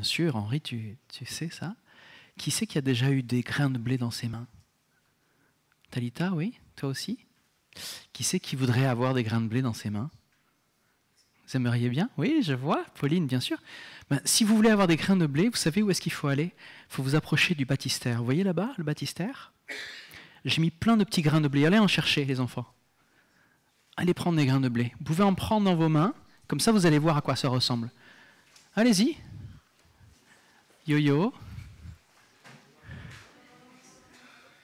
Bien sûr, Henri, tu sais ça. Qui c'est qui a déjà eu des grains de blé dans ses mains? Talita, oui? Toi aussi? Qui c'est qui voudrait avoir des grains de blé dans ses mains? Vous aimeriez bien? Oui, je vois. Pauline, bien sûr. Ben, si vous voulez avoir des grains de blé, vous savez où est-ce qu'il faut aller? Il faut vous approcher du baptistère. Vous voyez là-bas, le baptistère? J'ai mis plein de petits grains de blé. Allez en chercher, les enfants. Allez prendre des grains de blé. Vous pouvez en prendre dans vos mains. Comme ça, vous allez voir à quoi ça ressemble. Allez-y. Yo-yo.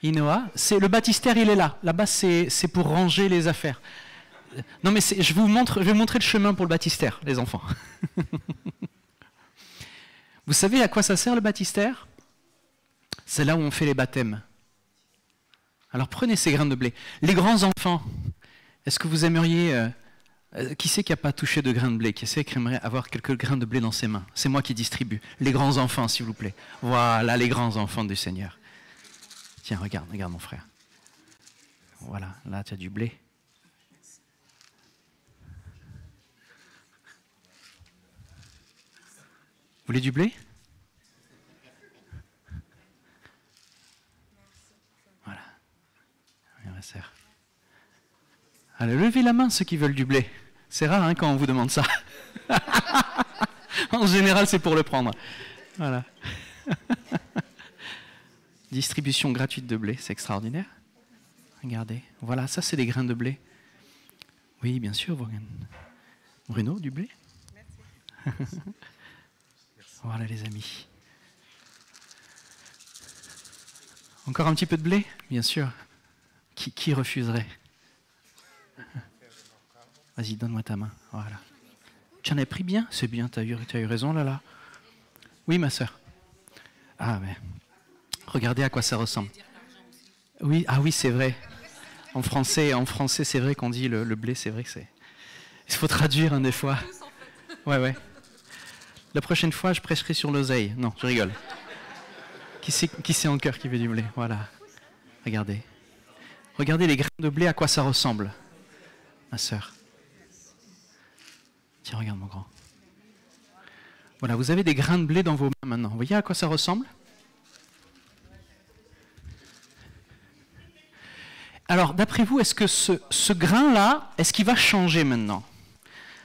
Inoa. Le baptistère, il est là. Là-bas, c'est pour ranger les affaires. Non, mais je vais vous montrer le chemin pour le baptistère, les enfants. Vous savez à quoi ça sert, le baptistère? C'est là où on fait les baptêmes. Alors prenez ces grains de blé. Les grands enfants, est-ce que vous aimeriez... qui c'est qui n'a pas touché de grains de blé? Qui c'est qui aimerait avoir quelques grains de blé dans ses mains? C'est moi qui distribue. Les grands enfants, s'il vous plaît. Voilà, les grands enfants du Seigneur. Tiens, regarde mon frère. Voilà, là tu as du blé. Vous voulez du blé? Voilà. Bien, ma sœur. Allez, levez la main ceux qui veulent du blé. C'est rare hein, quand on vous demande ça. En général, c'est pour le prendre. Voilà. Distribution gratuite de blé, c'est extraordinaire. Regardez, voilà, ça c'est des grains de blé. Oui, bien sûr. Bruno, du blé? Merci. Voilà les amis. Encore un petit peu de blé? Bien sûr. Qui refuserait? Vas-y, donne-moi ta main. Voilà. Tu en as pris bien? C'est bien, tu as eu raison là. Oui, ma sœur. Ah, mais regardez à quoi ça ressemble. Oui, ah oui, c'est vrai. En français, c'est vrai qu'on dit le blé, c'est vrai que c'est... Il faut traduire hein, des fois. Ouais. La prochaine fois, je prêcherai sur l'oseille. Non, je rigole. Qui c'est en cœur qui veut du blé? Voilà. Regardez. Regardez les grains de blé, à quoi ça ressemble. Ma sœur. Tiens, regarde mon grand. Voilà, vous avez des grains de blé dans vos mains maintenant. Vous voyez à quoi ça ressemble? Alors, d'après vous, est-ce que ce grain-là, est-ce qu'il va changer maintenant?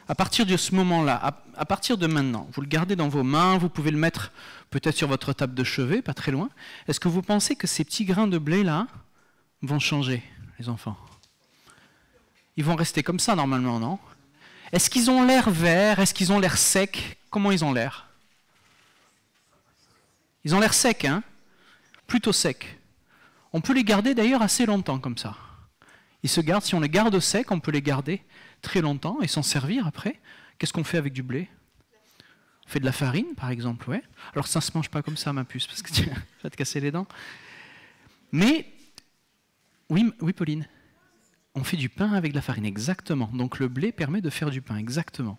À partir de ce moment-là, à partir de maintenant, vous le gardez dans vos mains, vous pouvez le mettre peut-être sur votre table de chevet, pas très loin. Est-ce que vous pensez que ces petits grains de blé-là vont changer, les enfants? Ils vont rester comme ça normalement, non? Est-ce qu'ils ont l'air verts? Est-ce qu'ils ont l'air secs? Comment ils ont l'air? Ils ont l'air secs, hein? Plutôt secs. On peut les garder d'ailleurs assez longtemps comme ça. Ils se gardent, si on les garde secs, on peut les garder très longtemps et s'en servir après. Qu'est-ce qu'on fait avec du blé? On fait de la farine, par exemple, ouais. Alors ça ne se mange pas comme ça, ma puce, parce que tu vas te casser les dents. Mais, oui, Pauline, on fait du pain avec de la farine, exactement. Donc le blé permet de faire du pain, exactement.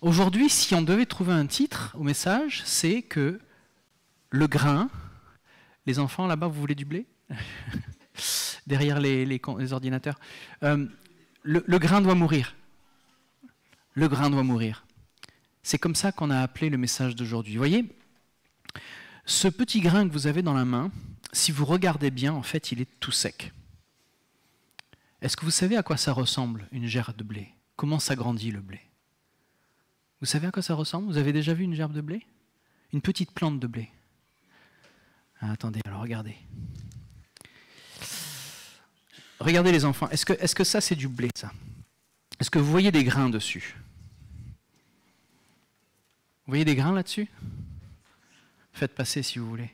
Aujourd'hui, si on devait trouver un titre au message, c'est que le grain... Les enfants, là-bas, vous voulez du blé? Derrière les ordinateurs. Le grain doit mourir. Le grain doit mourir. C'est comme ça qu'on a appelé le message d'aujourd'hui. Vous voyez, ce petit grain que vous avez dans la main, si vous regardez bien, en fait, il est tout sec. Est-ce que vous savez à quoi ça ressemble, une gerbe de blé? Comment ça grandit, le blé? Vous savez à quoi ça ressemble? Vous avez déjà vu une gerbe de blé? Une petite plante de blé. Ah, attendez, alors regardez. Regardez les enfants, est-ce que ça c'est du blé, ça? Est-ce que vous voyez des grains dessus? Vous voyez des grains là-dessus? Faites passer si vous voulez.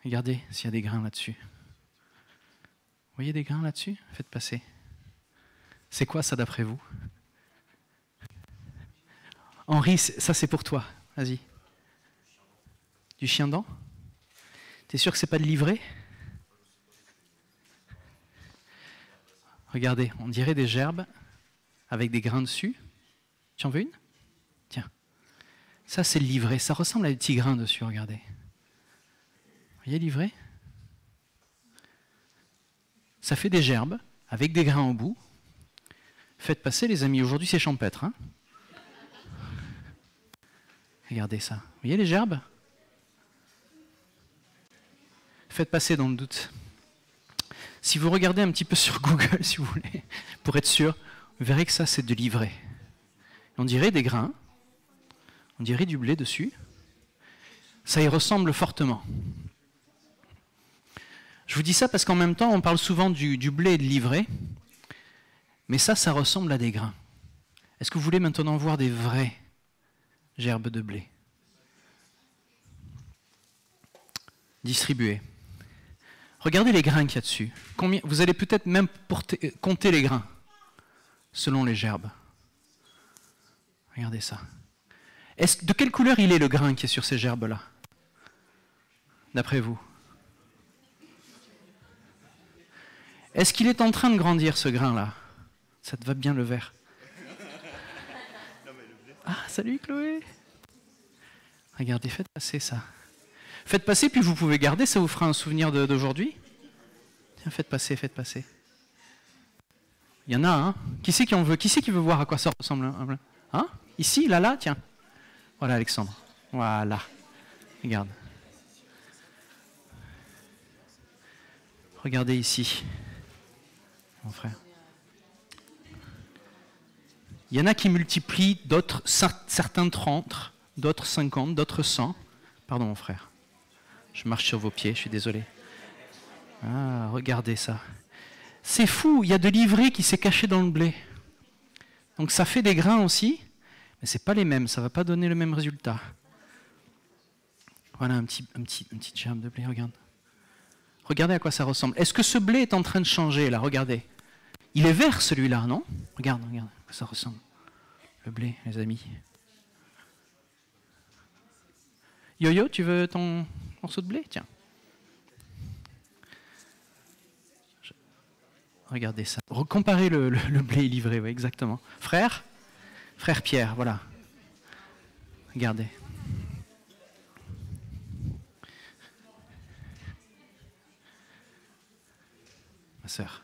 Regardez s'il y a des grains là-dessus. Vous voyez des grains là-dessus? Faites passer. C'est quoi ça d'après vous? Henri, ça c'est pour toi. Vas-y. Du chien-dent? T'es sûr que c'est pas de l'ivraie? Regardez, on dirait des gerbes avec des grains dessus. Tu en veux une? Tiens. Ça, c'est l'ivraie. Ça ressemble à des petits grains dessus, regardez. Vous voyez l'ivraie? Ça fait des gerbes avec des grains au bout. Faites passer, les amis. Aujourd'hui, c'est champêtre. Hein? Regardez ça. Vous voyez les gerbes? Faites passer dans le doute. Si vous regardez un petit peu sur Google, si vous voulez, pour être sûr, vous verrez que ça, c'est de l'ivraie. On dirait des grains, on dirait du blé dessus. Ça y ressemble fortement. Je vous dis ça parce qu'en même temps, on parle souvent du blé et de l'ivraie, mais ça ressemble à des grains. Est-ce que vous voulez maintenant voir des vraies gerbes de blé distribuées? Regardez les grains qu'il y a dessus. Combien, vous allez peut-être même compter les grains selon les gerbes. Regardez ça. De quelle couleur il est le grain qui est sur ces gerbes-là, d'après vous? Est-ce qu'il est en train de grandir, ce grain-là? Ça te va bien le vert. Ah, salut Chloé. Regardez, faites passer ça. Faites passer, puis vous pouvez garder, ça vous fera un souvenir d'aujourd'hui. Tiens, faites passer, faites passer. Il y en a, hein? Qui c'est qui en veut? Qui c'est qui veut voir à quoi ça ressemble? Hein? Ici, là, tiens. Voilà, Alexandre. Voilà. Regarde. Regardez ici. Mon frère. Il y en a qui multiplient, d'autres, certains 30, d'autres 50, d'autres 100. Pardon, mon frère. Je marche sur vos pieds, je suis désolé. Ah, regardez ça. C'est fou, il y a de l'ivraie qui s'est cachée dans le blé. Donc ça fait des grains aussi, mais ce n'est pas les mêmes, ça ne va pas donner le même résultat. Voilà un petit germe de blé, regarde. Regardez à quoi ça ressemble. Est-ce que ce blé est en train de changer, là? Regardez. Il est vert, celui-là, non? Regarde, regarde à quoi ça ressemble. Le blé, les amis. Yo-Yo, tu veux ton morceau de blé? Tiens. Regardez ça. Comparez le blé et l'ivraie, oui, exactement. Frère Pierre, voilà. Regardez. Ma sœur.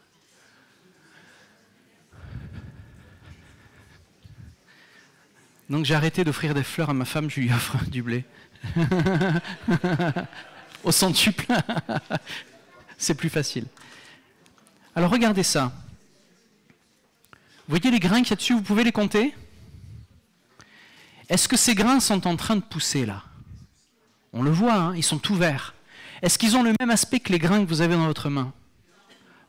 Donc j'ai arrêté d'offrir des fleurs à ma femme, je lui offre du blé. Au centuple. C'est plus facile. Alors regardez ça. Vous voyez les grains qu'il y a dessus, vous pouvez les compter? Est-ce que ces grains sont en train de pousser là? On le voit, hein, ils sont tout verts. Est-ce qu'ils ont le même aspect que les grains que vous avez dans votre main?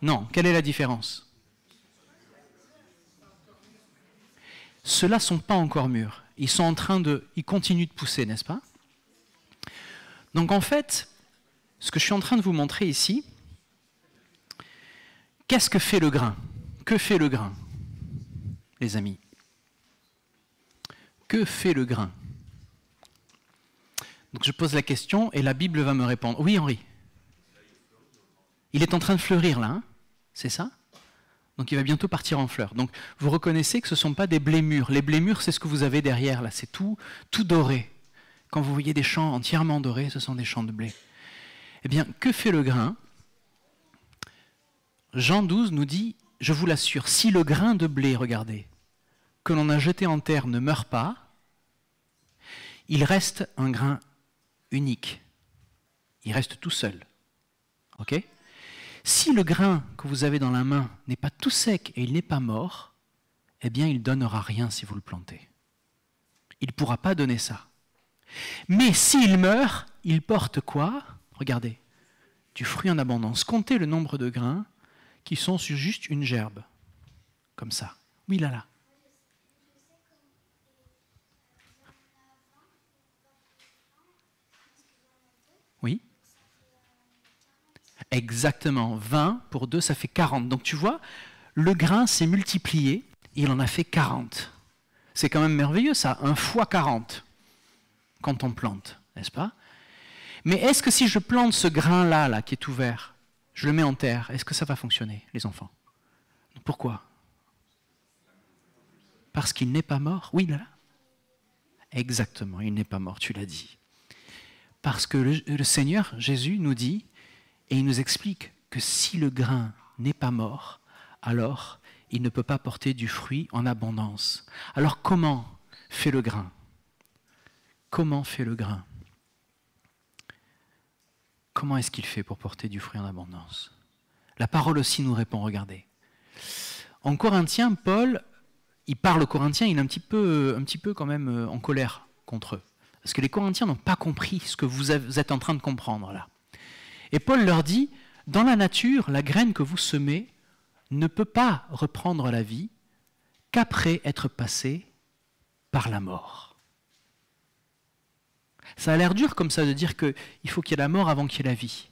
Non. Quelle est la différence? Ceux-là ne sont pas encore mûrs. Ils continuent de pousser, n'est-ce pas? Donc en fait, ce que je suis en train de vous montrer ici, qu'est-ce que fait le grain? Que fait le grain, les amis? Que fait le grain? Donc je pose la question et la Bible va me répondre. Oui, Henri? Il est en train de fleurir là, hein? C'est ça? Donc il va bientôt partir en fleurs. Donc vous reconnaissez que ce ne sont pas des blés mûrs. Les blés mûrs, c'est ce que vous avez derrière là, c'est tout doré. Quand vous voyez des champs entièrement dorés, ce sont des champs de blé. Eh bien, que fait le grain? Jean 12 nous dit, je vous l'assure, si le grain de blé, regardez, que l'on a jeté en terre ne meurt pas, il reste un grain unique. Il reste tout seul. Ok? Si le grain que vous avez dans la main n'est pas tout sec et il n'est pas mort, eh bien, il ne donnera rien si vous le plantez. Il ne pourra pas donner ça. Mais s'il meurt, il porte quoi? Regardez, du fruit en abondance. Comptez le nombre de grains qui sont sur juste une gerbe, comme ça. Oui, là. Oui. Exactement, 20 pour 2, ça fait 40. Donc tu vois, le grain s'est multiplié, et il en a fait 40. C'est quand même merveilleux ça, 1 fois 40, quand on plante, n'est-ce pas? Mais est-ce que si je plante ce grain-là, là, qui est tout vert, je le mets en terre, est-ce que ça va fonctionner, les enfants? Pourquoi? Parce qu'il n'est pas mort? Oui, là. Exactement, il n'est pas mort, tu l'as dit. Parce que le Seigneur, Jésus, nous dit, et il nous explique que si le grain n'est pas mort, alors il ne peut pas porter du fruit en abondance. Alors comment fait le grain? comment fait le grain? Comment est-ce qu'il fait pour porter du fruit en abondance? La parole aussi nous répond, regardez. En Corinthiens, Paul, il parle aux Corinthiens, il est un petit peu quand même en colère contre eux. Parce que les Corinthiens n'ont pas compris ce que vous êtes en train de comprendre là. Et Paul leur dit, dans la nature, la graine que vous semez ne peut pas reprendre la vie qu'après être passée par la mort. Ça a l'air dur comme ça de dire qu'il faut qu'il y ait la mort avant qu'il y ait la vie.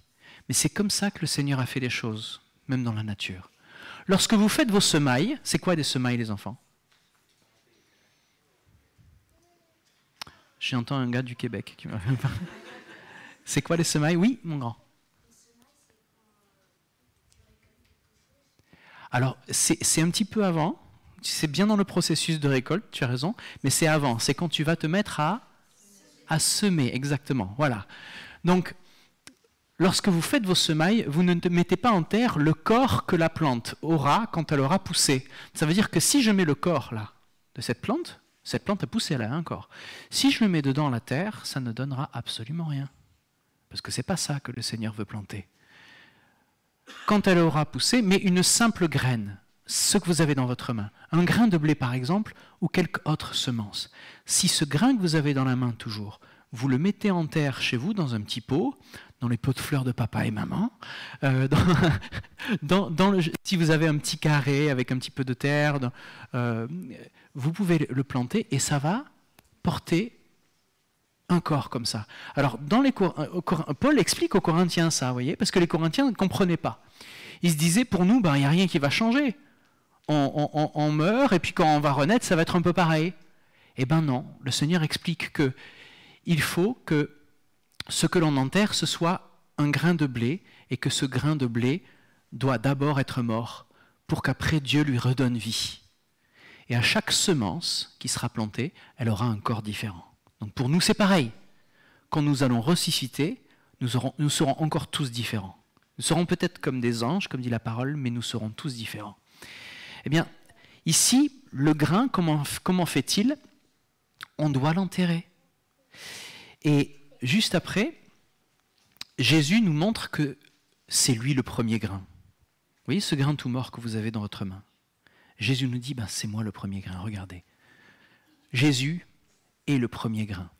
Mais c'est comme ça que le Seigneur a fait les choses, même dans la nature. Lorsque vous faites vos semailles, c'est quoi des semailles les enfants? J'entends un gars du Québec qui m'a fait parler. C'est quoi les semailles? Oui, mon grand. Alors, c'est un petit peu avant. C'est bien dans le processus de récolte, tu as raison. Mais c'est avant. C'est quand tu vas te mettre à semer, exactement. Voilà. Donc, lorsque vous faites vos semailles, vous ne mettez pas en terre le corps que la plante aura quand elle aura poussé. Ça veut dire que si je mets le corps là de cette plante a poussé, elle a un corps. Si je le mets dedans la terre, ça ne donnera absolument rien. Parce que ce n'est pas ça que le Seigneur veut planter. Quand elle aura poussé, mais une simple graine, ce que vous avez dans votre main, un grain de blé par exemple, ou quelque autre semence. Si ce grain que vous avez dans la main toujours, vous le mettez en terre chez vous, dans un petit pot, dans les pots de fleurs de papa et maman, si vous avez un petit carré avec un petit peu de terre, vous pouvez le planter et ça va porter un corps comme ça. Alors, Paul explique aux Corinthiens ça, vous voyez, parce que les Corinthiens ne comprenaient pas. Ils se disaient, pour nous, il n'y a rien qui va changer. On meurt et puis quand on va renaître, ça va être un peu pareil. Eh bien non, le Seigneur explique qu'il faut que ce que l'on enterre, ce soit un grain de blé, et que ce grain de blé doit d'abord être mort, pour qu'après Dieu lui redonne vie. Et à chaque semence qui sera plantée, elle aura un corps différent. Donc pour nous, c'est pareil. Quand nous allons ressusciter, nous serons encore tous différents. Nous serons peut-être comme des anges, comme dit la parole, mais nous serons tous différents. Eh bien, ici, le grain, comment fait-il? On doit l'enterrer. Et juste après, Jésus nous montre que c'est lui le premier grain. Vous voyez ce grain tout mort que vous avez dans votre main? Jésus nous dit, c'est moi le premier grain, regardez. Jésus est le premier grain.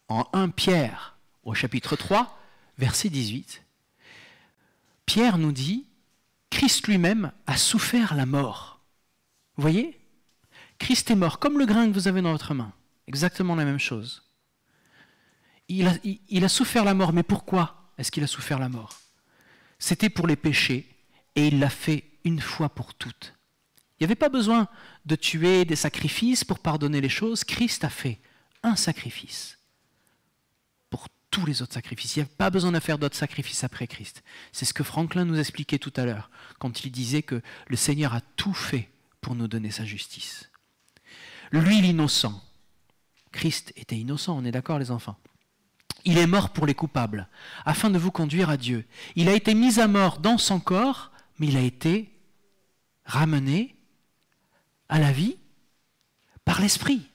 En 1 Pierre, au chapitre 3, verset 18, Pierre nous dit, Christ lui-même a souffert la mort. Vous voyez? Christ est mort, comme le grain que vous avez dans votre main. Exactement la même chose. Il a souffert la mort, mais pourquoi est-ce qu'il a souffert la mort? C'était pour les péchés, et il l'a fait une fois pour toutes. Il n'y avait pas besoin de tuer des sacrifices pour pardonner les choses. Christ a fait un sacrifice pour tous les autres sacrifices. Il n'y a pas besoin de faire d'autres sacrifices après Christ. C'est ce que Franklin nous expliquait tout à l'heure, quand il disait que le Seigneur a tout fait pour nous donner sa justice. Lui, l'innocent. Christ était innocent, on est d'accord les enfants? Il est mort pour les coupables, afin de vous conduire à Dieu. Il a été mis à mort dans son corps, mais il a été ramené à la vie par l'Esprit.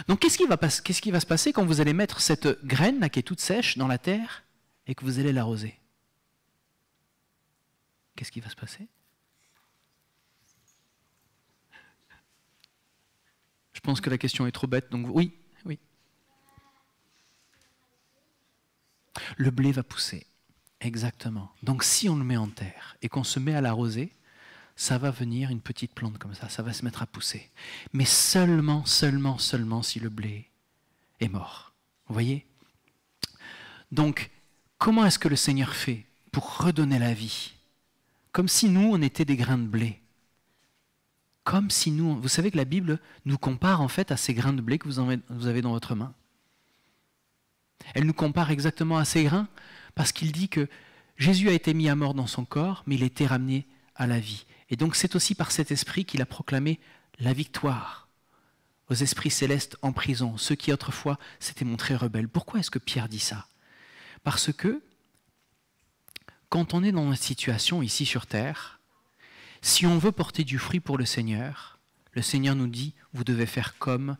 Donc qu'est-ce qui va se passer quand vous allez mettre cette graine là, qui est toute sèche dans la terre et que vous allez l'arroser? Qu'est-ce qui va se passer? Je pense que la question est trop bête, donc oui. Le blé va pousser, exactement. Donc si on le met en terre et qu'on se met à l'arroser, ça va venir une petite plante comme ça va se mettre à pousser. Mais seulement si le blé est mort. Vous voyez? Donc, comment est-ce que le Seigneur fait pour redonner la vie? Comme si nous, on était des grains de blé. Comme si nous... Vous savez que la Bible nous compare en fait à ces grains de blé que vous avez dans votre main. Elle nous compare exactement à ces grains parce qu'il dit que Jésus a été mis à mort dans son corps, mais il a été ramené à la vie. Et donc c'est aussi par cet esprit qu'il a proclamé la victoire aux esprits célestes en prison, ceux qui autrefois s'étaient montrés rebelles. Pourquoi est-ce que Pierre dit ça? Parce que quand on est dans une situation ici sur terre, si on veut porter du fruit pour le Seigneur nous dit, vous devez faire comme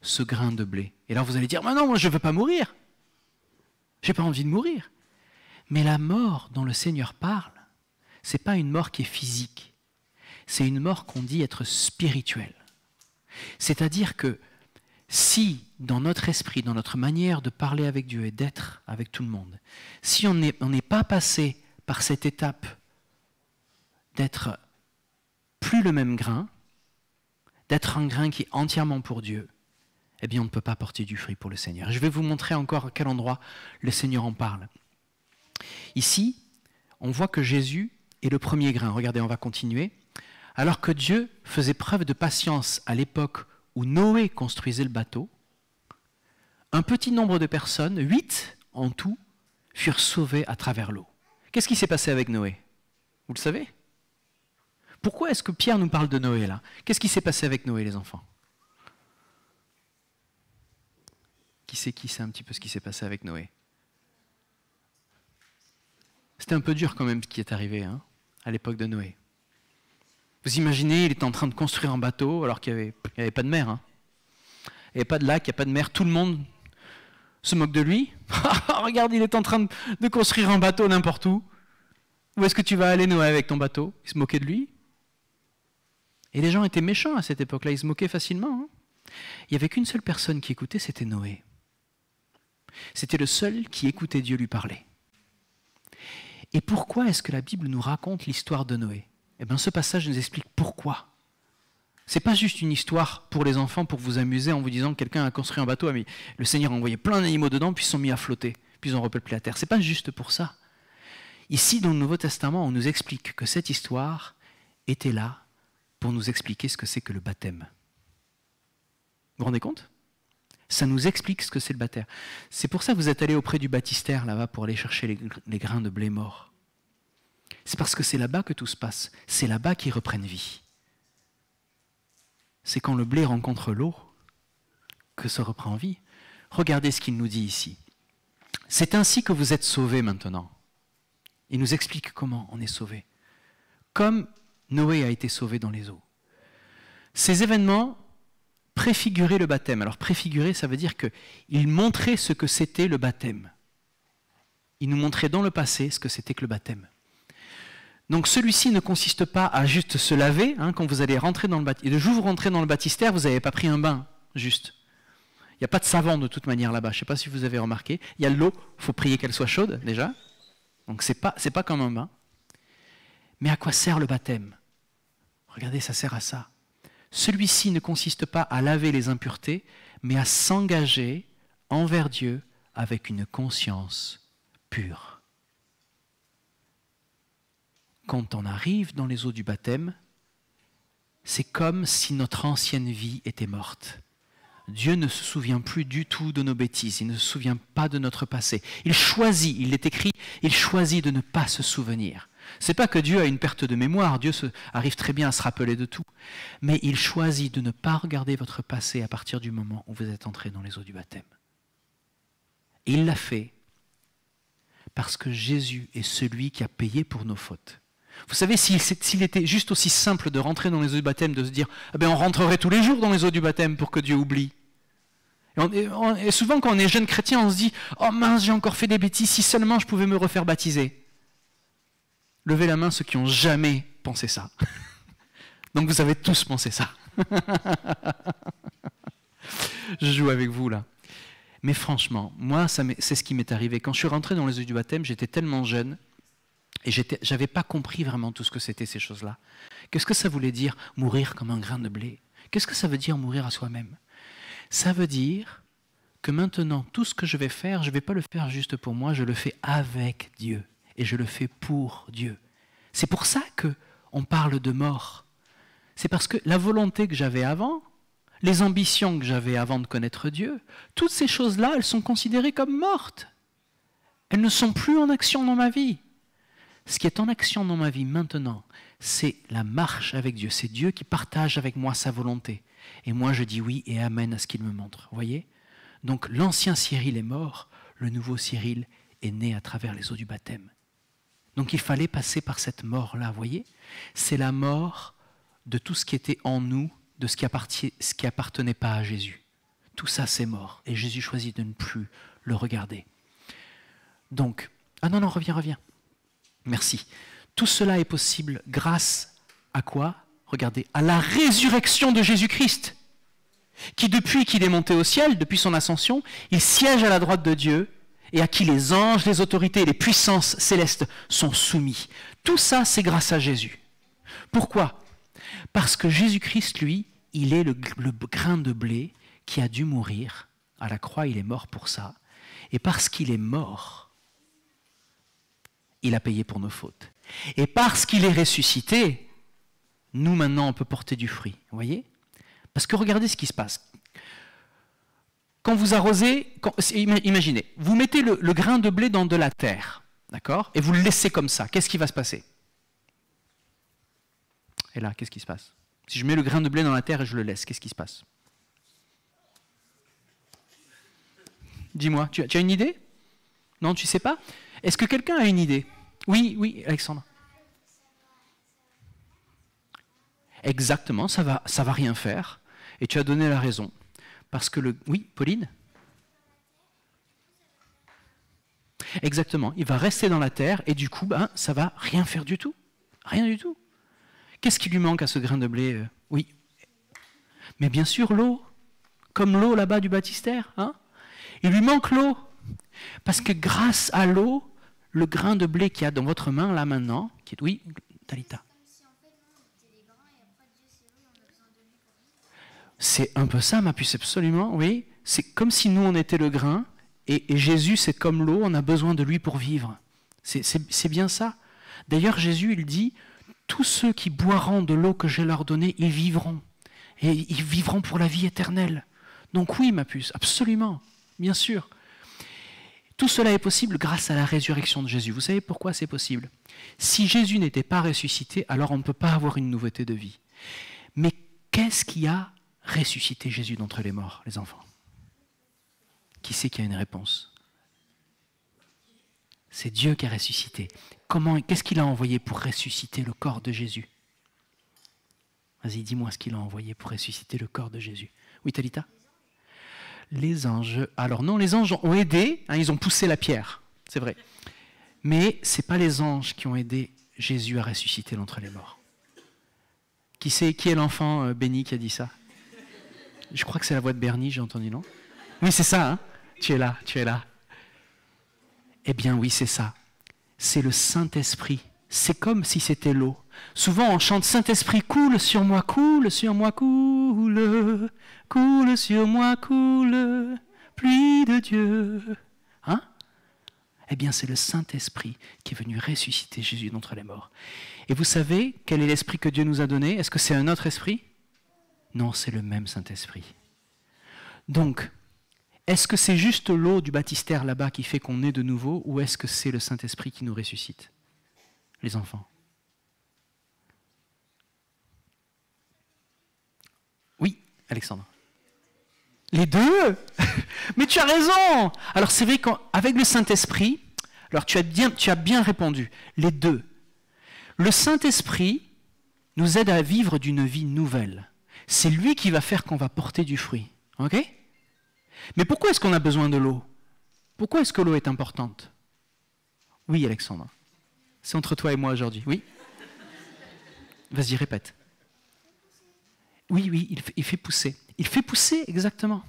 ce grain de blé. Et là, vous allez dire, mais non, moi je ne veux pas mourir. Je n'ai pas envie de mourir. Mais la mort dont le Seigneur parle, ce n'est pas une mort qui est physique. C'est une mort qu'on dit être spirituelle. C'est-à-dire que si, dans notre esprit, dans notre manière de parler avec Dieu et d'être avec tout le monde, si on n'est pas passé par cette étape d'être plus le même grain, d'être un grain qui est entièrement pour Dieu, eh bien on ne peut pas porter du fruit pour le Seigneur. Je vais vous montrer encore à quel endroit le Seigneur en parle. Ici, on voit que Jésus est le premier grain. Regardez, on va continuer. Alors que Dieu faisait preuve de patience à l'époque où Noé construisait le bateau, un petit nombre de personnes, 8 en tout, furent sauvées à travers l'eau. Qu'est-ce qui s'est passé avec Noé? Vous le savez? Pourquoi est-ce que Pierre nous parle de Noé là? Qu'est-ce qui s'est passé avec Noé, les enfants? Qui sait un petit peu ce qui s'est passé avec Noé? C'était un peu dur quand même ce qui est arrivé à l'époque de Noé. Vous imaginez, il était en train de construire un bateau alors qu'il n'y avait pas de mer. Il n'y avait pas de lac, il n'y a pas de mer. Tout le monde se moque de lui. Regarde, il est en train de construire un bateau n'importe où. Où est-ce que tu vas aller, Noé, avec ton bateau? Ils se moquaient de lui. Et les gens étaient méchants à cette époque-là, ils se moquaient facilement. Il n'y avait qu'une seule personne qui écoutait, c'était Noé. C'était le seul qui écoutait Dieu lui parler. Et pourquoi est-ce que la Bible nous raconte l'histoire de Noé? Eh bien, ce passage nous explique pourquoi. Ce n'est pas juste une histoire pour les enfants, pour vous amuser en vous disant que quelqu'un a construit un bateau, le Seigneur a envoyé plein d'animaux dedans, puis ils sont mis à flotter, puis ils ont repeuplé la terre. Ce n'est pas juste pour ça. Ici, dans le Nouveau Testament, on nous explique que cette histoire était là pour nous expliquer ce que c'est que le baptême. Vous vous rendez compte? Ça nous explique ce que c'est le baptême. C'est pour ça que vous êtes allé auprès du baptistère là-bas pour aller chercher les grains de blé morts. C'est parce que c'est là-bas que tout se passe. C'est là-bas qu'ils reprennent vie. C'est quand le blé rencontre l'eau que ça reprend vie. Regardez ce qu'il nous dit ici. C'est ainsi que vous êtes sauvés maintenant. Il nous explique comment on est sauvés. Comme Noé a été sauvé dans les eaux. Ces événements préfiguraient le baptême. Alors préfigurer, ça veut dire qu'il montrait ce que c'était le baptême. Il nous montrait dans le passé ce que c'était que le baptême. Donc celui-ci ne consiste pas à juste se laver, quand vous allez rentrer dans le baptistère. Et le jour où vous rentrez dans le baptistère, vous n'avez pas pris un bain, juste. Il n'y a pas de savon de toute manière là-bas, je ne sais pas si vous avez remarqué. Il y a de l'eau, il faut prier qu'elle soit chaude déjà. Donc c'est pas comme un bain. Mais à quoi sert le baptême? Regardez, ça sert à ça. Celui-ci ne consiste pas à laver les impuretés, mais à s'engager envers Dieu avec une conscience pure. Quand on arrive dans les eaux du baptême, c'est comme si notre ancienne vie était morte. Dieu ne se souvient plus du tout de nos bêtises, il ne se souvient pas de notre passé. Il choisit, il est écrit, il choisit de ne pas se souvenir. Ce n'est pas que Dieu a une perte de mémoire, Dieu arrive très bien à se rappeler de tout, mais il choisit de ne pas regarder votre passé à partir du moment où vous êtes entré dans les eaux du baptême. Et il l'a fait parce que Jésus est celui qui a payé pour nos fautes. Vous savez, s'il était juste aussi simple de rentrer dans les eaux du baptême, de se dire on rentrerait tous les jours dans les eaux du baptême pour que Dieu oublie. Et souvent, quand on est jeune chrétien, on se dit « Oh mince, j'ai encore fait des bêtises, si seulement je pouvais me refaire baptiser. » Levez la main ceux qui n'ont jamais pensé ça. Donc vous avez tous pensé ça. Je joue avec vous là. Mais franchement, moi, c'est ce qui m'est arrivé. Quand je suis rentré dans les eaux du baptême, j'étais tellement jeune. Et je n'avais pas compris vraiment tout ce que c'était ces choses-là. Qu'est-ce que ça voulait dire mourir comme un grain de blé? Qu'est-ce que ça veut dire mourir à soi-même? Ça veut dire que maintenant, tout ce que je vais faire, je ne vais pas le faire juste pour moi, je le fais avec Dieu. Et je le fais pour Dieu. C'est pour ça qu'on parle de mort. C'est parce que la volonté que j'avais avant, les ambitions que j'avais avant de connaître Dieu, toutes ces choses-là, elles sont considérées comme mortes. Elles ne sont plus en action dans ma vie. Ce qui est en action dans ma vie maintenant, c'est la marche avec Dieu. C'est Dieu qui partage avec moi sa volonté. Et moi, je dis oui et amen à ce qu'il me montre. Vous voyez? Donc, l'ancien Cyril est mort, le nouveau Cyril est né à travers les eaux du baptême. Donc, il fallait passer par cette mort-là, vous voyez? C'est la mort de tout ce qui était en nous, de ce qui appartenait pas à Jésus. Tout ça, c'est mort. Et Jésus choisit de ne plus le regarder. Donc, non, reviens. Merci. Tout cela est possible grâce à quoi? Regardez, à la résurrection de Jésus-Christ, qui depuis qu'il est monté au ciel, depuis son ascension, il siège à la droite de Dieu et à qui les anges, les autorités et les puissances célestes sont soumis. Tout ça, c'est grâce à Jésus. Pourquoi? Parce que Jésus-Christ, lui, il est le grain de blé qui a dû mourir. À la croix, il est mort pour ça. Et parce qu'il est mort, il a payé pour nos fautes. Et parce qu'il est ressuscité, nous maintenant on peut porter du fruit. Vous voyez? Parce que regardez ce qui se passe. Quand vous arrosez, imaginez, vous mettez le grain de blé dans de la terre, d'accord? Et vous le laissez comme ça. Qu'est-ce qui va se passer? Et là, qu'est-ce qui se passe? Si je mets le grain de blé dans la terre et je le laisse, qu'est-ce qui se passe? Dis-moi, tu as une idée? Non, tu ne sais pas? Est-ce que quelqu'un a une idée? Oui, Alexandre. Exactement, ça va rien faire. Et tu as donné la raison. Parce que Oui, Pauline? Exactement, il va rester dans la terre et du coup, ça va rien faire du tout. Rien du tout. Qu'est-ce qui lui manque à ce grain de blé? Oui. Mais bien sûr, l'eau. Comme l'eau là-bas du baptistère. Hein? Il lui manque l'eau. Parce que grâce à l'eau, le grain de blé qu'il y a dans votre main là maintenant, qui est... Oui, Talita. C'est un peu ça, ma puce, absolument, oui. C'est comme si nous, on était le grain, et Jésus, c'est comme l'eau, on a besoin de lui pour vivre. C'est bien ça. D'ailleurs, Jésus, il dit, tous ceux qui boiront de l'eau que je leur donnée, ils vivront. Et ils vivront pour la vie éternelle. Donc oui, ma puce, absolument, bien sûr. Tout cela est possible grâce à la résurrection de Jésus. Vous savez pourquoi c'est possible? Si Jésus n'était pas ressuscité, alors on ne peut pas avoir une nouveauté de vie. Mais qu'est-ce qui a ressuscité Jésus d'entre les morts, les enfants? Qui sait qu'il y a une réponse? C'est Dieu qui a ressuscité. Qu'est-ce qu'il a envoyé pour ressusciter le corps de Jésus? Vas-y, dis-moi ce qu'il a envoyé pour ressusciter le corps de Jésus. Oui, Talita? Les anges. Alors non, les anges ont aidé, ils ont poussé la pierre, c'est vrai. Mais ce n'est pas les anges qui ont aidé Jésus à ressusciter d'entre les morts. Qui est l'enfant béni qui a dit ça? Je crois que c'est la voix de Bernie, j'ai entendu, non? Oui, c'est ça, hein? Tu es là. Eh bien oui, c'est ça. C'est le Saint-Esprit. C'est comme si c'était l'eau. Souvent on chante Saint-Esprit, coule sur moi, coule sur moi, coule, coule sur moi, coule, pluie de Dieu. Hein? Eh bien c'est le Saint-Esprit qui est venu ressusciter Jésus d'entre les morts. Et vous savez quel est l'esprit que Dieu nous a donné? Est-ce que c'est un autre esprit? Non, c'est le même Saint-Esprit. Donc, est-ce que c'est juste l'eau du baptistère là-bas qui fait qu'on est de nouveau, ou est-ce que c'est le Saint-Esprit qui nous ressuscite? Les enfants. Oui, Alexandre. Les deux? Mais tu as raison! Alors c'est vrai qu'avec le Saint-Esprit, alors tu as bien répondu, les deux. Le Saint-Esprit nous aide à vivre d'une vie nouvelle. C'est lui qui va faire qu'on va porter du fruit. Ok? Mais pourquoi est-ce qu'on a besoin de l'eau? Pourquoi est-ce que l'eau est importante? Oui, Alexandre. C'est entre toi et moi aujourd'hui. Oui? Vas-y, répète. Oui, il fait pousser. Il fait pousser, exactement.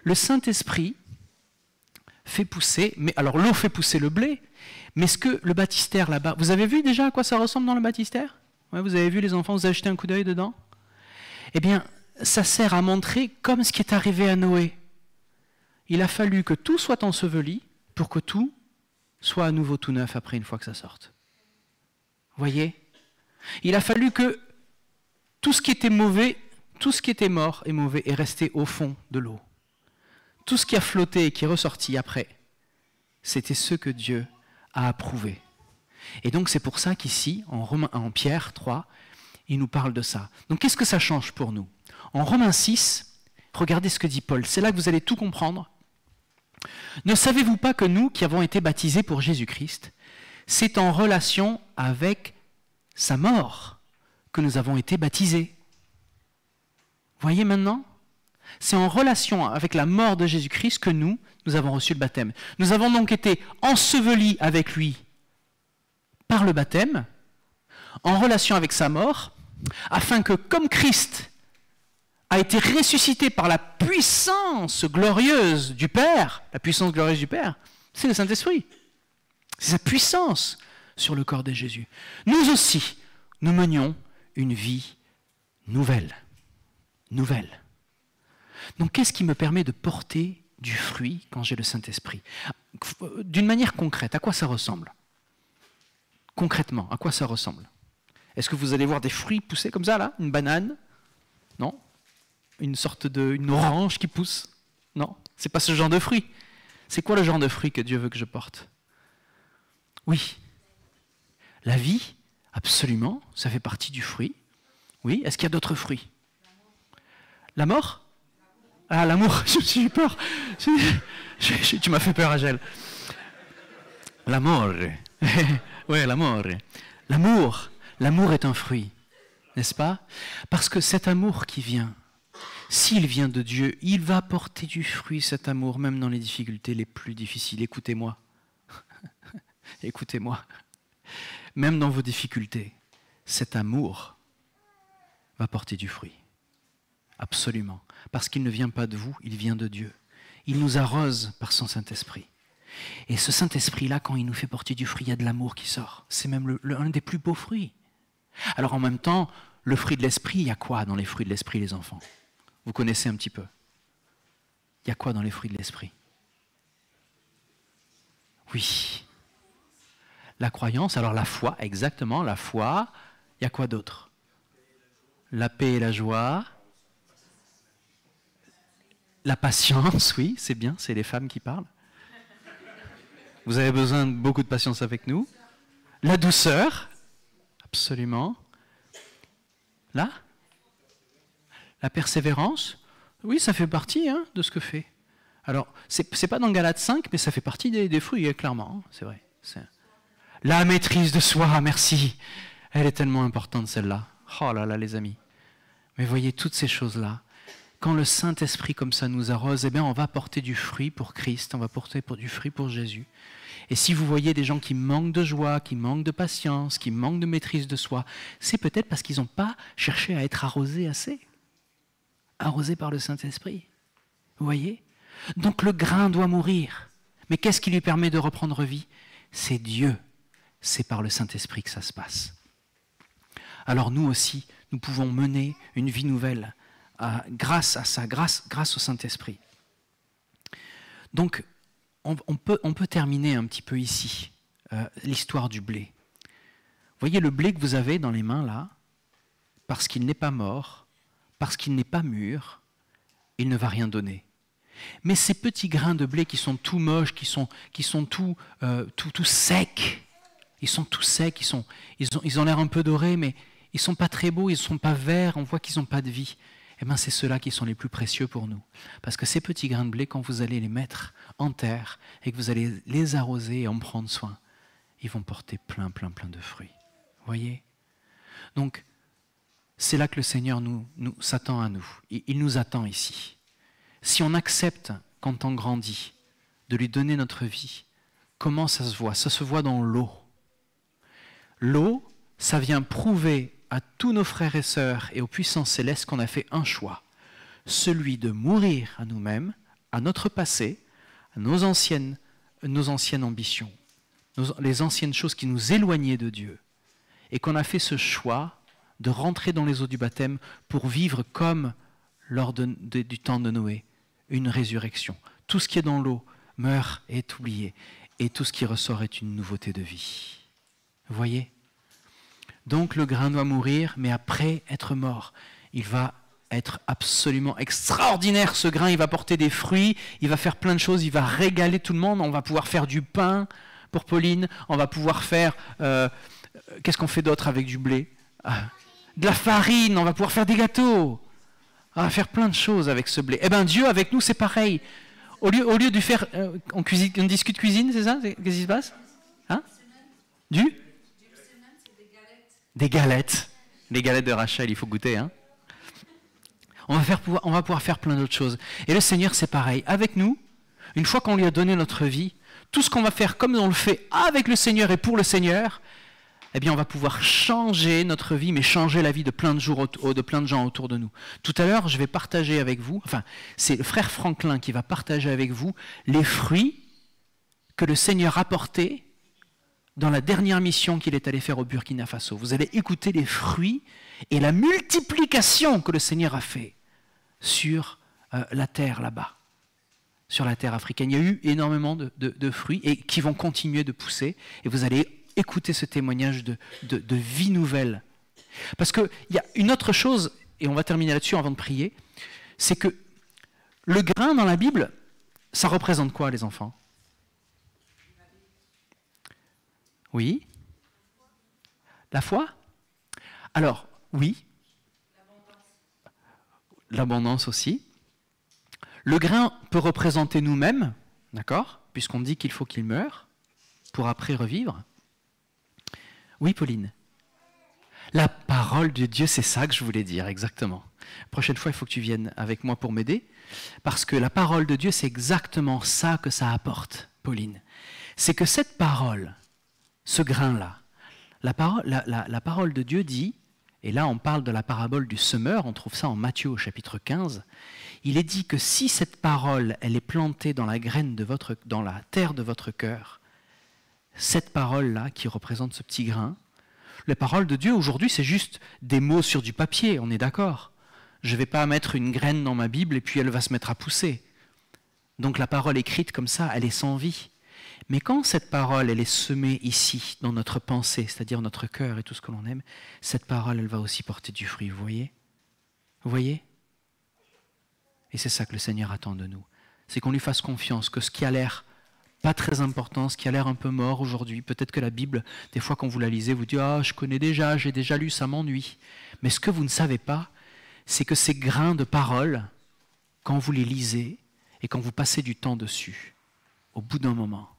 Le Saint-Esprit fait pousser, mais alors l'eau fait pousser le blé, mais ce que le baptistère là-bas, vous avez vu déjà à quoi ça ressemble dans le baptistère? Ouais, vous avez vu les enfants, vous avez jeté un coup d'œil dedans? Eh bien, ça sert à montrer comme ce qui est arrivé à Noé. Il a fallu que tout soit enseveli pour que tout soit à nouveau tout neuf après une fois que ça sorte. Vous voyez? Il a fallu que tout ce qui était mauvais, tout ce qui était mort et mauvais est resté au fond de l'eau. Tout ce qui a flotté et qui est ressorti après, c'était ce que Dieu a approuvé. Et donc c'est pour ça qu'ici, en Pierre 3, il nous parle de ça. Donc qu'est-ce que ça change pour nous? En Romains 6, regardez ce que dit Paul. C'est là que vous allez tout comprendre. Ne savez-vous pas que nous, qui avons été baptisés pour Jésus-Christ, c'est en relation avec sa mort que nous avons été baptisés? Voyez maintenant? C'est en relation avec la mort de Jésus-Christ que nous avons reçu le baptême. Nous avons donc été ensevelis avec lui par le baptême, en relation avec sa mort, afin que, comme Christ a été ressuscité par la puissance glorieuse du Père, la puissance glorieuse du Père, c'est le Saint-Esprit. C'est sa puissance sur le corps de Jésus. Nous aussi, nous menions une vie nouvelle. Nouvelle. Donc, qu'est-ce qui me permet de porter du fruit quand j'ai le Saint-Esprit? D'une manière concrète, à quoi ça ressemble? Concrètement, à quoi ça ressemble? Est-ce que vous allez voir des fruits pousser comme ça, là? Une banane? Non? Une orange qui pousse? Non, c'est pas ce genre de fruit. C'est quoi le genre de fruit que Dieu veut que je porte? Oui. La vie, absolument, ça fait partie du fruit. Oui, est-ce qu'il y a d'autres fruits? La mort? Ah, l'amour, j'ai eu peur. Tu m'as fait peur, Agel. L'amour. Oui, l'amour. L'amour est un fruit, n'est-ce pas? Parce que cet amour qui vient, s'il vient de Dieu, il va porter du fruit, cet amour, même dans les difficultés les plus difficiles. Écoutez-moi. Écoutez-moi. Même dans vos difficultés, cet amour va porter du fruit. Absolument. Parce qu'il ne vient pas de vous, il vient de Dieu. Il nous arrose par son Saint-Esprit. Et ce Saint-Esprit-là, quand il nous fait porter du fruit, il y a de l'amour qui sort. C'est même un des plus beaux fruits. Alors en même temps, le fruit de l'Esprit, il y a quoi dans les fruits de l'Esprit, les enfants? Vous connaissez un petit peu. Il y a quoi dans les fruits de l'Esprit? Oui. La croyance, alors la foi, exactement, la foi. Il y a quoi d'autre? La paix et la joie. La patience, oui, c'est bien, c'est les femmes qui parlent. Vous avez besoin de beaucoup de patience avec nous. La douceur, absolument. Là, la persévérance, oui, ça fait partie de ce que fait. Alors, c'est pas dans Galates 5, mais ça fait partie des fruits, clairement, c'est vrai. La maîtrise de soi, merci. Elle est tellement importante, celle-là. Oh là là, les amis. Mais voyez, toutes ces choses-là, quand le Saint-Esprit comme ça nous arrose, eh bien, on va porter du fruit pour Christ, on va porter du fruit pour Jésus. Et si vous voyez des gens qui manquent de joie, qui manquent de patience, qui manquent de maîtrise de soi, c'est peut-être parce qu'ils n'ont pas cherché à être arrosés assez. Arrosés par le Saint-Esprit. Vous voyez? Donc le grain doit mourir. Mais qu'est-ce qui lui permet de reprendre vie? C'est Dieu. C'est par le Saint-Esprit que ça se passe. Alors nous aussi, nous pouvons mener une vie nouvelle grâce à ça, grâce au Saint-Esprit. Donc, on peut terminer un petit peu ici l'histoire du blé. Vous voyez le blé que vous avez dans les mains là, parce qu'il n'est pas mort, parce qu'il n'est pas mûr, il ne va rien donner. Mais ces petits grains de blé qui sont tout moches, qui sont tout secs, ils sont tout secs, ils ont l'air un peu dorés, mais ils ne sont pas très beaux, ils ne sont pas verts, on voit qu'ils n'ont pas de vie. Eh bien, c'est ceux-là qui sont les plus précieux pour nous. Parce que ces petits grains de blé, quand vous allez les mettre en terre et que vous allez les arroser et en prendre soin, ils vont porter plein de fruits. Vous voyez? Donc, c'est là que le Seigneur s'attend à nous. Il nous attend ici. Si on accepte, quand on grandit, de lui donner notre vie, comment ça se voit? Ça se voit dans l'eau. L'eau, ça vient prouver à tous nos frères et sœurs et aux puissances célestes qu'on a fait un choix, celui de mourir à nous-mêmes, à notre passé, à nos anciennes ambitions, les anciennes choses qui nous éloignaient de Dieu, et qu'on a fait ce choix de rentrer dans les eaux du baptême pour vivre comme lors du temps de Noé, une résurrection. Tout ce qui est dans l'eau meurt et est oublié, et tout ce qui ressort est une nouveauté de vie. Vous voyez? Donc le grain doit mourir, mais après être mort, il va être absolument extraordinaire. Ce grain, il va porter des fruits, il va faire plein de choses, il va régaler tout le monde. On va pouvoir faire du pain pour Pauline, on va pouvoir faire... qu'est-ce qu'on fait d'autre avec du blé? De la farine, on va pouvoir faire des gâteaux. On va faire plein de choses avec ce blé. Eh bien Dieu, avec nous, c'est pareil. Au lieu de faire... on discute cuisine, c'est ça? Qu'est-ce qui se passe? Des galettes. Les galettes de Rachel, il faut goûter. On va pouvoir faire plein d'autres choses. Et le Seigneur, c'est pareil. Avec nous, une fois qu'on lui a donné notre vie, tout ce qu'on va faire comme on le fait avec le Seigneur et pour le Seigneur, eh bien, on va pouvoir changer notre vie, mais changer la vie de plein de gens autour de nous. Tout à l'heure, je vais partager avec vous, enfin, c'est le frère Franklin qui va partager avec vous les fruits que le Seigneur a portés dans la dernière mission qu'il est allé faire au Burkina Faso. Vous allez écouter les fruits et la multiplication que le Seigneur a fait sur la terre là-bas, sur la terre africaine. Il y a eu énormément de fruits et qui vont continuer de pousser. Et vous allez écouter ce témoignage de vie nouvelle. Parce qu'il y a une autre chose, et on va terminer là-dessus avant de prier, c'est que le grain dans la Bible, ça représente quoi, les enfants? Oui? La foi? Alors, oui. L'abondance aussi. Le grain peut représenter nous-mêmes, d'accord? Puisqu'on dit qu'il faut qu'il meure pour après revivre. Oui, Pauline. La parole de Dieu, c'est ça que je voulais dire, exactement. La prochaine fois, il faut que tu viennes avec moi pour m'aider, parce que la parole de Dieu, c'est exactement ça que ça apporte, Pauline. C'est que cette parole, ce grain-là, la parole de Dieu dit, et là on parle de la parabole du semeur, on trouve ça en Matthieu au chapitre 15, il est dit que si cette parole, elle est plantée dans la graine dans la terre de votre cœur, cette parole-là qui représente ce petit grain, la parole de Dieu aujourd'hui c'est juste des mots sur du papier, on est d'accord. Je ne vais pas mettre une graine dans ma Bible et puis elle va se mettre à pousser. Donc la parole écrite comme ça, elle est sans vie. Mais quand cette parole, elle est semée ici, dans notre pensée, c'est-à-dire notre cœur et tout ce que l'on aime, cette parole, elle va aussi porter du fruit, vous voyez? Vous voyez? Et c'est ça que le Seigneur attend de nous. C'est qu'on lui fasse confiance, que ce qui a l'air pas très important, ce qui a l'air un peu mort aujourd'hui, peut-être que la Bible, des fois quand vous la lisez, vous dites « Ah, je connais déjà, j'ai déjà lu, ça m'ennuie ». Mais ce que vous ne savez pas, c'est que ces grains de parole, quand vous les lisez et quand vous passez du temps dessus, au bout d'un moment,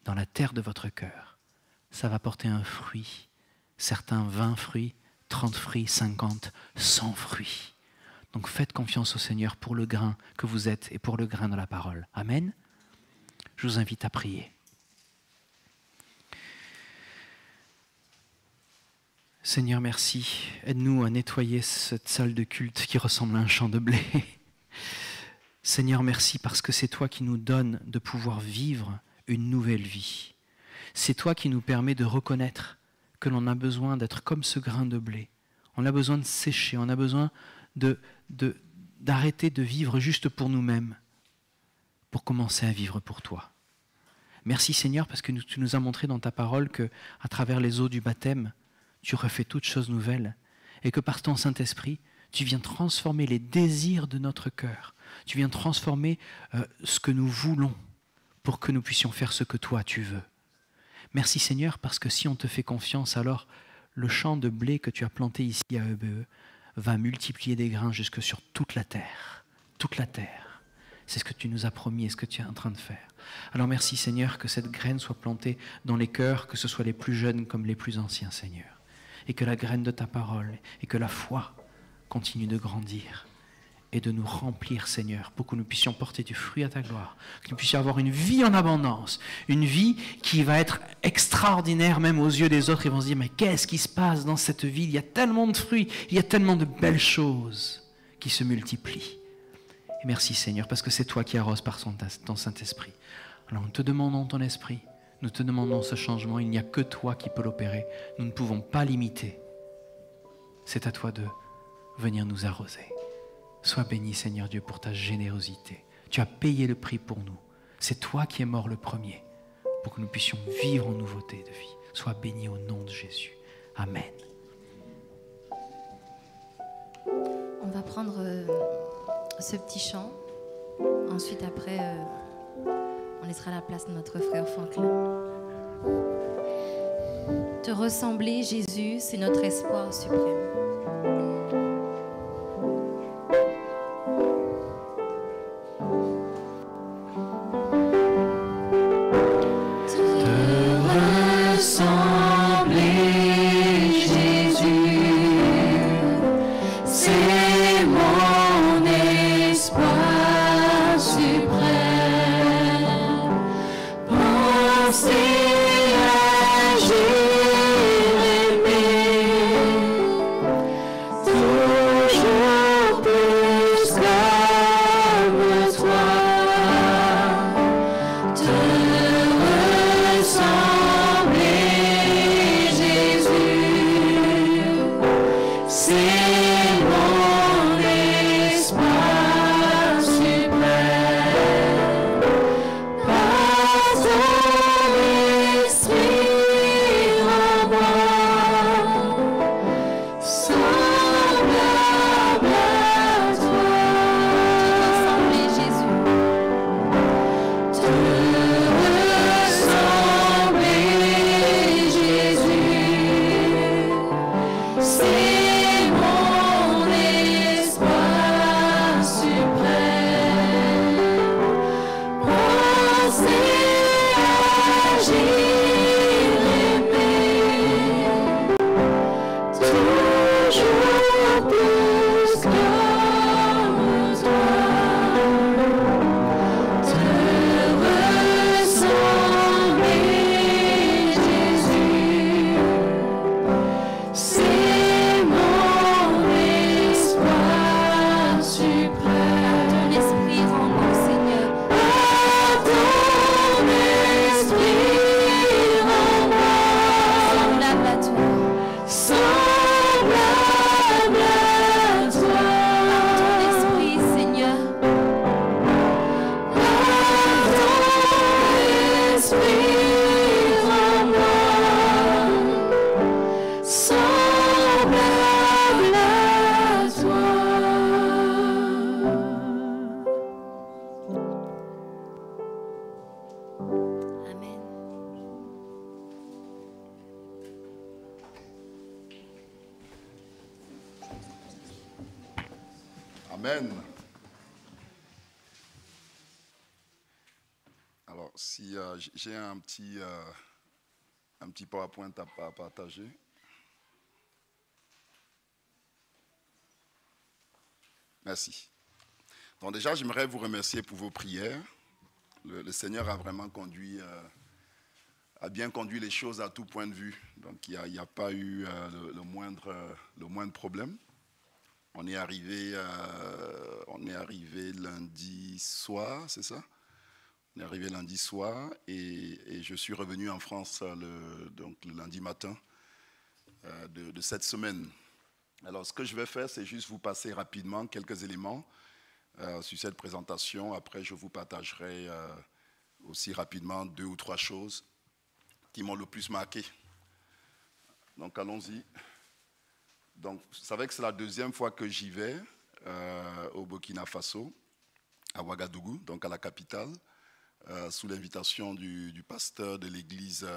dans la terre de votre cœur, ça va porter un fruit. Certains 20 fruits, 30 fruits, 50, 100 fruits. Donc faites confiance au Seigneur pour le grain que vous êtes et pour le grain de la parole. Amen. Je vous invite à prier. Seigneur, merci. Aide-nous à nettoyer cette salle de culte qui ressemble à un champ de blé. Seigneur, merci parce que c'est toi qui nous donnes de pouvoir vivre une nouvelle vie. C'est toi qui nous permets de reconnaître que l'on a besoin d'être comme ce grain de blé. On a besoin de sécher, on a besoin d'arrêter de vivre juste pour nous-mêmes, pour commencer à vivre pour toi. Merci Seigneur parce que tu nous as montré dans ta parole que à travers les eaux du baptême, tu refais toutes choses nouvelles et que par ton Saint-Esprit, tu viens transformer les désirs de notre cœur. Tu viens transformer ce que nous voulons pour que nous puissions faire ce que toi tu veux. Merci Seigneur parce que si on te fait confiance, alors le champ de blé que tu as planté ici à EBE va multiplier des grains jusque sur toute la terre. Toute la terre. C'est ce que tu nous as promis et ce que tu es en train de faire. Alors merci Seigneur que cette graine soit plantée dans les cœurs, que ce soit les plus jeunes comme les plus anciens Seigneur. Et que la graine de ta parole et que la foi continue de grandir et de nous remplir Seigneur pour que nous puissions porter du fruit à ta gloire, que nous puissions avoir une vie en abondance, une vie qui va être extraordinaire même aux yeux des autres. Ils vont se dire mais qu'est-ce qui se passe dans cette vie? Il y a tellement de fruits, il y a tellement de belles choses qui se multiplient. Et merci Seigneur, parce que c'est toi qui arroses par ton Saint-Esprit. Alors nous te demandons ton esprit, nous te demandons ce changement, il n'y a que toi qui peux l'opérer. Nous ne pouvons pas l'imiter. C'est à toi de venir nous arroser. Sois béni Seigneur Dieu pour ta générosité. Tu as payé le prix pour nous. C'est toi qui es mort le premier pour que nous puissions vivre en nouveauté de vie. Sois béni au nom de Jésus. Amen. On va prendre ce petit chant. Ensuite, après, on laissera la place à notre frère Franklin. Te ressembler, Jésus, c'est notre espoir suprême. Jésus, c'est Amen. Alors, si j'ai un petit PowerPoint à partager. Merci. Donc déjà, j'aimerais vous remercier pour vos prières. Le Seigneur a vraiment a bien conduit les choses à tout point de vue. Donc il n'y a pas eu le moindre problème. On est arrivé lundi soir, c'est ça? On est arrivé lundi soir et je suis revenu en France le lundi matin de cette semaine. Alors ce que je vais faire, c'est juste vous passer rapidement quelques éléments sur cette présentation. Après, je vous partagerai aussi rapidement 2 ou 3 choses qui m'ont le plus marqué. Donc allons-y. Donc, vous savez que c'est la 2e fois que j'y vais au Burkina Faso, à Ouagadougou, donc à la capitale, sous l'invitation du pasteur de l'église,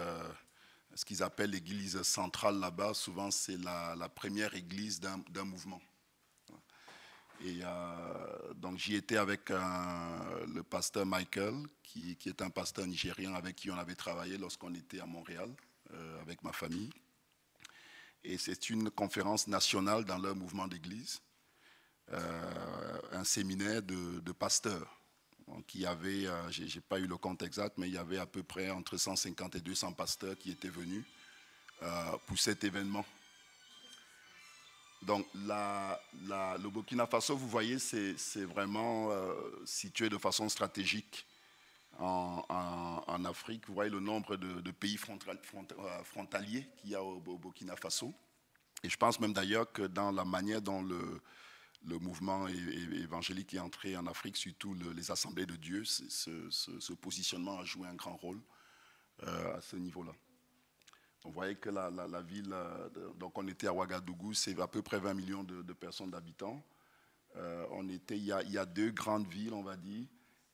ce qu'ils appellent l'église centrale là-bas. Souvent, c'est la première église d'un mouvement. Et donc, j'y étais avec le pasteur Michael, qui est un pasteur nigérien avec qui on avait travaillé lorsqu'on était à Montréal, avec ma famille. Et c'est une conférence nationale dans leur mouvement d'église, un séminaire de pasteurs. Donc, il y avait, je n'ai pas eu le compte exact, mais il y avait à peu près entre 150 et 200 pasteurs qui étaient venus pour cet événement. Donc, le Burkina Faso, vous voyez, c'est vraiment situé de façon stratégique en Afrique. Vous voyez le nombre de pays frontaliers qu'il y a au Burkina Faso. Et je pense même d'ailleurs que dans la manière dont le mouvement évangélique est entré en Afrique, surtout les assemblées de Dieu, ce positionnement a joué un grand rôle à ce niveau-là. Donc, vous voyez que la ville, donc on était à Ouagadougou, c'est à peu près 20 millions de personnes d'habitants. Il y a 2 grandes villes, on va dire,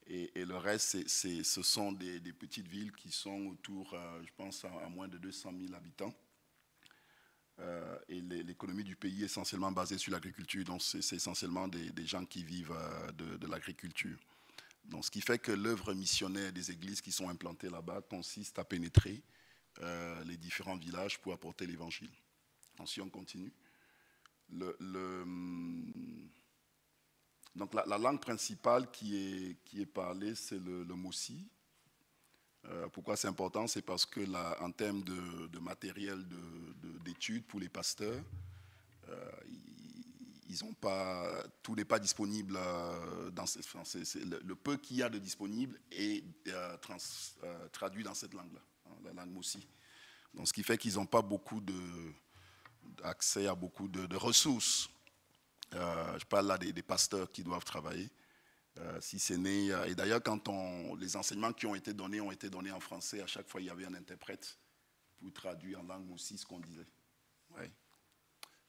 et le reste, ce sont des petites villes qui sont autour, je pense, à moins de 200 000 habitants. Et l'économie du pays est essentiellement basée sur l'agriculture, donc c'est essentiellement des gens qui vivent de l'agriculture. Donc, ce qui fait que l'œuvre missionnaire des églises qui sont implantées là-bas consiste à pénétrer les différents villages pour apporter l'évangile. Donc, si on continue. Donc, la langue principale qui est parlée, c'est le Mossi. Pourquoi c'est important? C'est parce que en termes de matériel d'études pour les pasteurs, tout n'est pas disponible le peu qu'il y a de disponible est traduit dans cette langue-là, la langue Mossi. Donc, ce qui fait qu'ils n'ont pas beaucoup accès à beaucoup de ressources. Je parle là des pasteurs qui doivent travailler. Si c'est né, et d'ailleurs, quand les enseignements qui ont été donnés en français, à chaque fois, il y avait un interprète pour traduire en langue aussi ce qu'on disait. Ouais.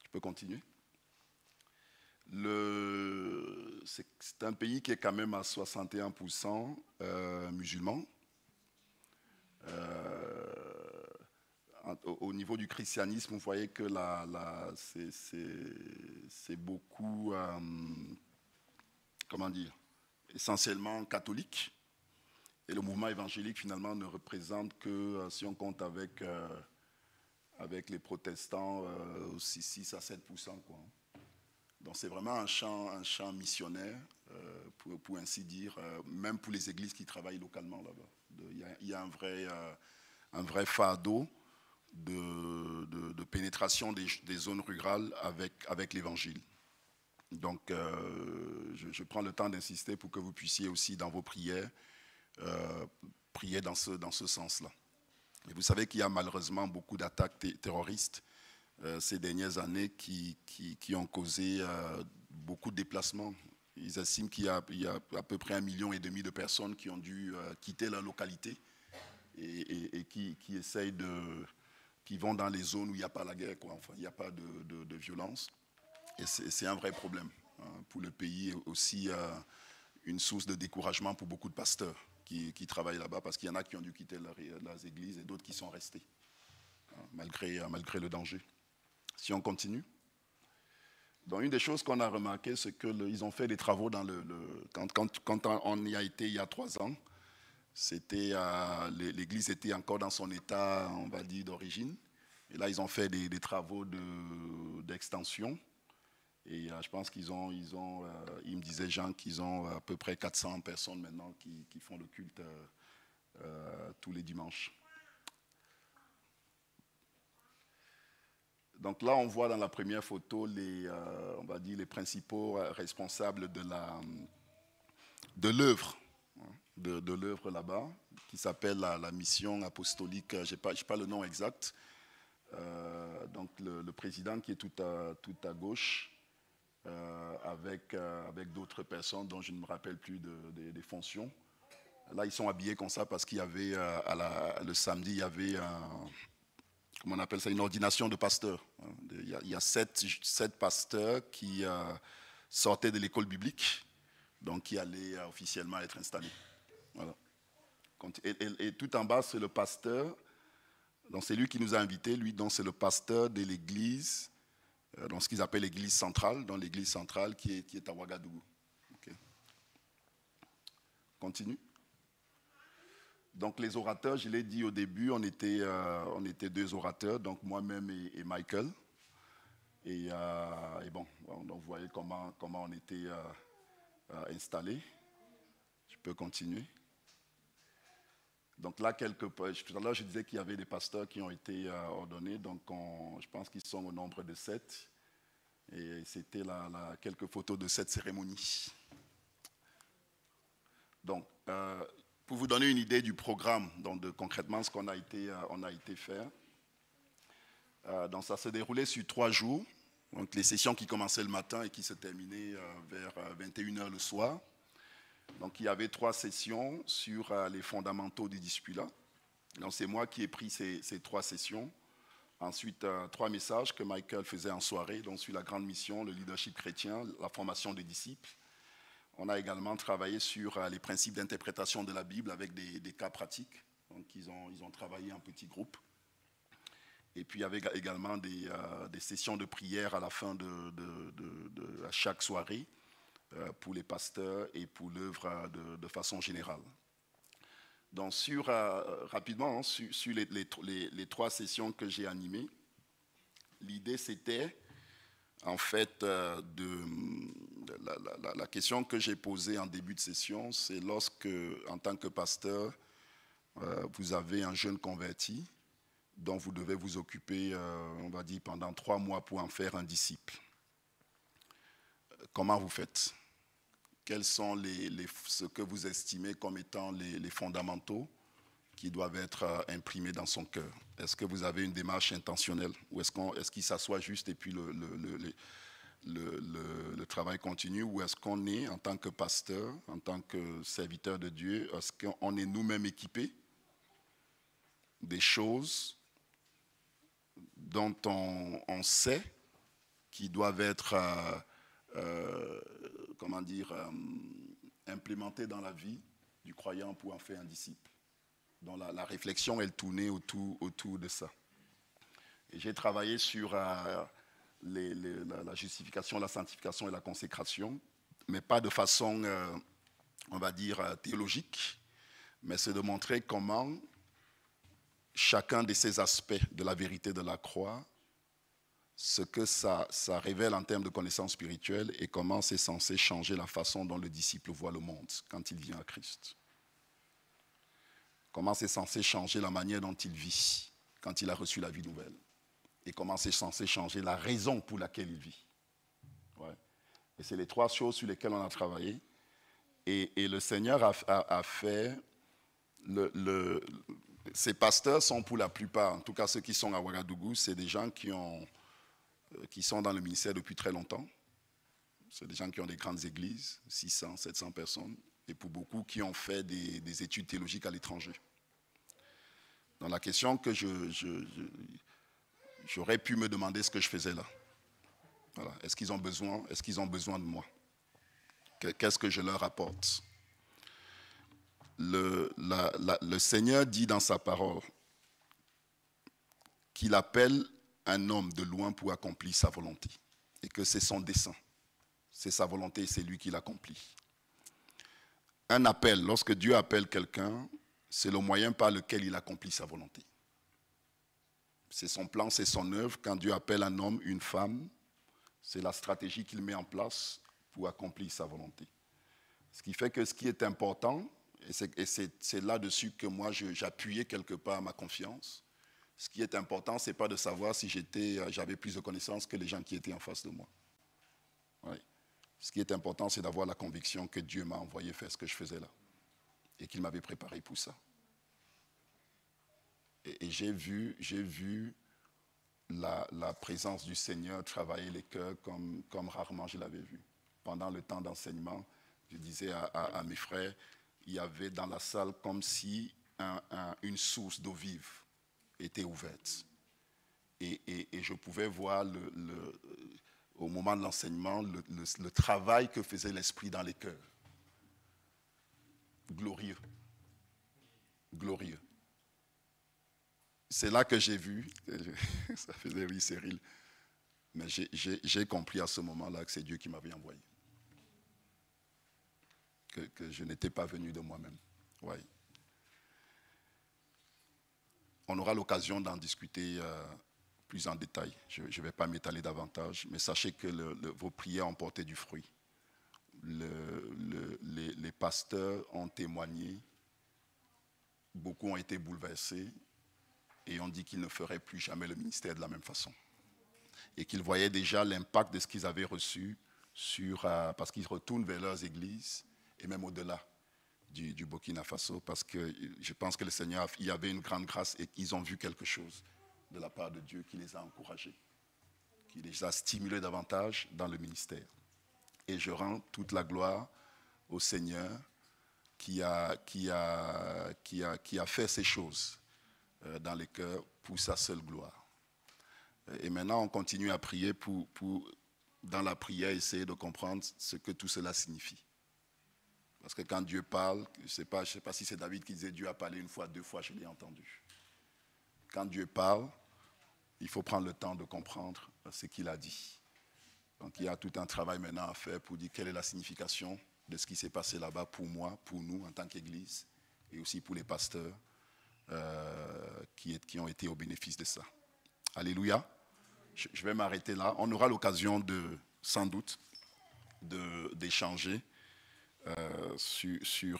Je peux continuer? C'est un pays qui est quand même à 61% musulmans. Au niveau du christianisme, vous voyez que c'est beaucoup, comment dire, essentiellement catholique. Et le mouvement évangélique, finalement, ne représente que, si on compte avec les protestants, aussi 6 à 7%, quoi. Donc c'est vraiment un champ missionnaire, pour ainsi dire, même pour les églises qui travaillent localement là-bas. Il y a un vrai fardeau de pénétration des zones rurales avec l'évangile. Donc je prends le temps d'insister pour que vous puissiez aussi dans vos prières prier dans ce sens-là. Et vous savez qu'il y a malheureusement beaucoup d'attaques terroristes ces dernières années qui ont causé beaucoup de déplacements. Ils estiment qu'il y a à peu près 1,5 million de personnes qui ont dû quitter leur localité et qui essayent qui vont dans les zones où il n'y a pas la guerre, quoi. Enfin, il n'y a pas de violence. Et c'est un vrai problème pour le pays, et aussi une source de découragement pour beaucoup de pasteurs qui travaillent là-bas, parce qu'il y en a qui ont dû quitter leurs églises et d'autres qui sont restés, malgré le danger. Si on continue. Donc une des choses qu'on a remarqué, c'est qu'ils ont fait des travaux dans quand on y a été il y a 3 ans, l'église était encore dans son état, on va dire, d'origine. Et là, ils ont fait des travaux d'extension. Et je pense il me disait Jean qu'ils ont à peu près 400 personnes maintenant qui font le culte tous les dimanches. Donc là, on voit dans la première photo on va dire les principaux responsables de l'œuvre, de l'œuvre là-bas, qui s'appelle la mission apostolique. Je n'ai pas le nom exact. Donc le président qui est tout à gauche, avec d'autres personnes dont je ne me rappelle plus des fonctions. Là, ils sont habillés comme ça parce qu'il y avait, le samedi, il y avait comment on appelle ça, une ordination de pasteurs. Il y a 7 pasteurs qui sortaient de l'école biblique, donc qui allaient officiellement être installés. Voilà. Et tout en bas, c'est le pasteur. Donc c'est lui qui nous a invités, donc c'est le pasteur de l'église, dans ce qu'ils appellent l'église centrale, dans l'église centrale qui est à Ouagadougou. Okay. Continue. Donc les orateurs, je l'ai dit au début, on était 2 orateurs, donc moi-même et Michael. Et bon, donc vous voyez comment on était installés. Je peux continuer. Donc là, tout à l'heure, je disais qu'il y avait des pasteurs qui ont été ordonnés, donc je pense qu'ils sont au nombre de 7. Et c'était quelques photos de cette cérémonie. Donc, pour vous donner une idée du programme, donc concrètement ce qu'on a été faire, donc ça s'est déroulé sur 3 jours. Donc les sessions qui commençaient le matin et qui se terminaient vers 21h le soir. Donc il y avait 3 sessions sur les fondamentaux du discipulat. Donc c'est moi qui ai pris ces 3 sessions. Ensuite, 3 messages que Michael faisait en soirée, donc sur la grande mission, le leadership chrétien, la formation des disciples. On a également travaillé sur les principes d'interprétation de la Bible avec des cas pratiques. Donc ils ont travaillé en petits groupes. Et puis il y avait également des sessions de prière à la fin à chaque soirée pour les pasteurs et pour l'œuvre de façon générale. Donc rapidement, sur les 3 sessions que j'ai animées, l'idée c'était en fait la question que j'ai posée en début de session, c'est lorsque, en tant que pasteur, vous avez un jeune converti dont vous devez vous occuper, on va dire, pendant 3 mois pour en faire un disciple. Comment vous faites ? Quels sont ce que vous estimez comme étant les fondamentaux qui doivent être imprimés dans son cœur? Est-ce que vous avez une démarche intentionnelle ou est-ce qu'il s'assoit juste et puis le travail continue, ou est-ce qu'on est, en tant que pasteur, en tant que serviteur de Dieu, est-ce qu'on est nous-mêmes équipés des choses dont on sait qui doivent être implémentées dans la vie du croyant pour en faire un disciple. Donc la réflexion, elle tournait autour de ça. Et j'ai travaillé sur la justification, la sanctification et la consécration, mais pas de façon, on va dire, théologique, mais c'est de montrer comment chacun de ces aspects de la vérité de la croix, ce que ça révèle en termes de connaissances spirituelles et comment c'est censé changer la façon dont le disciple voit le monde quand il vient à Christ. Comment c'est censé changer la manière dont il vit quand il a reçu la vie nouvelle. Et comment c'est censé changer la raison pour laquelle il vit. Ouais. Et c'est les trois choses sur lesquelles on a travaillé. Et le Seigneur a fait... Ces pasteurs sont pour la plupart, en tout cas ceux qui sont à Ouagadougou, c'est des gens qui sont dans le ministère depuis très longtemps. C'est des gens qui ont des grandes églises, 600, 700 personnes, et pour beaucoup qui ont fait des études théologiques à l'étranger. Dans la question que j'aurais pu me demander ce que je faisais là. Voilà. Est-ce qu'ils ont besoin de moi? Qu'est-ce que je leur apporte? Le Seigneur dit dans sa parole qu'il appelle un homme de loin pour accomplir sa volonté et que c'est son dessein, c'est sa volonté et c'est lui qui l'accomplit. Un appel, lorsque Dieu appelle quelqu'un, c'est le moyen par lequel il accomplit sa volonté. C'est son plan, c'est son œuvre. Quand Dieu appelle un homme, une femme, c'est la stratégie qu'il met en place pour accomplir sa volonté. Ce qui fait que ce qui est important, et c'est là-dessus que moi j'appuyais quelque part ma confiance. Ce qui est important, ce n'est pas de savoir si j'avais plus de connaissances que les gens qui étaient en face de moi. Oui. Ce qui est important, c'est d'avoir la conviction que Dieu m'a envoyé faire ce que je faisais là. Et qu'il m'avait préparé pour ça. Et j'ai vu la présence du Seigneur travailler les cœurs comme rarement je l'avais vu. Pendant le temps d'enseignement, je disais à mes frères, il y avait dans la salle comme si une source d'eau vive était ouverte. Et je pouvais voir au moment de l'enseignement le travail que faisait l'Esprit dans les cœurs. Glorieux. Glorieux. C'est là que j'ai vu, ça faisait rire Cyril, mais j'ai compris à ce moment-là que c'est Dieu qui m'avait envoyé. Que je n'étais pas venu de moi-même. Ouais. On aura l'occasion d'en discuter plus en détail. Je ne vais pas m'étaler davantage, mais sachez que vos prières ont porté du fruit. Les pasteurs ont témoigné, beaucoup ont été bouleversés et ont dit qu'ils ne feraient plus jamais le ministère de la même façon. Et qu'ils voyaient déjà l'impact de ce qu'ils avaient reçu parce qu'ils retournent vers leurs églises et même au-delà du Burkina Faso, parce que je pense que le Seigneur, il y avait une grande grâce et qu'ils ont vu quelque chose de la part de Dieu qui les a encouragés, qui les a stimulés davantage dans le ministère. Et je rends toute la gloire au Seigneur qui a fait ces choses dans les cœurs pour sa seule gloire. Et maintenant, on continue à prier pour dans la prière, essayer de comprendre ce que tout cela signifie. Parce que quand Dieu parle, je ne sais pas si c'est David qui disait Dieu a parlé une fois, 2 fois, je l'ai entendu. Quand Dieu parle, il faut prendre le temps de comprendre ce qu'il a dit. Donc il y a tout un travail maintenant à faire pour dire quelle est la signification de ce qui s'est passé là-bas pour moi, pour nous en tant qu'Église, et aussi pour les pasteurs qui ont été au bénéfice de ça. Alléluia. Je vais m'arrêter là. On aura l'occasion sans doute d'échanger sur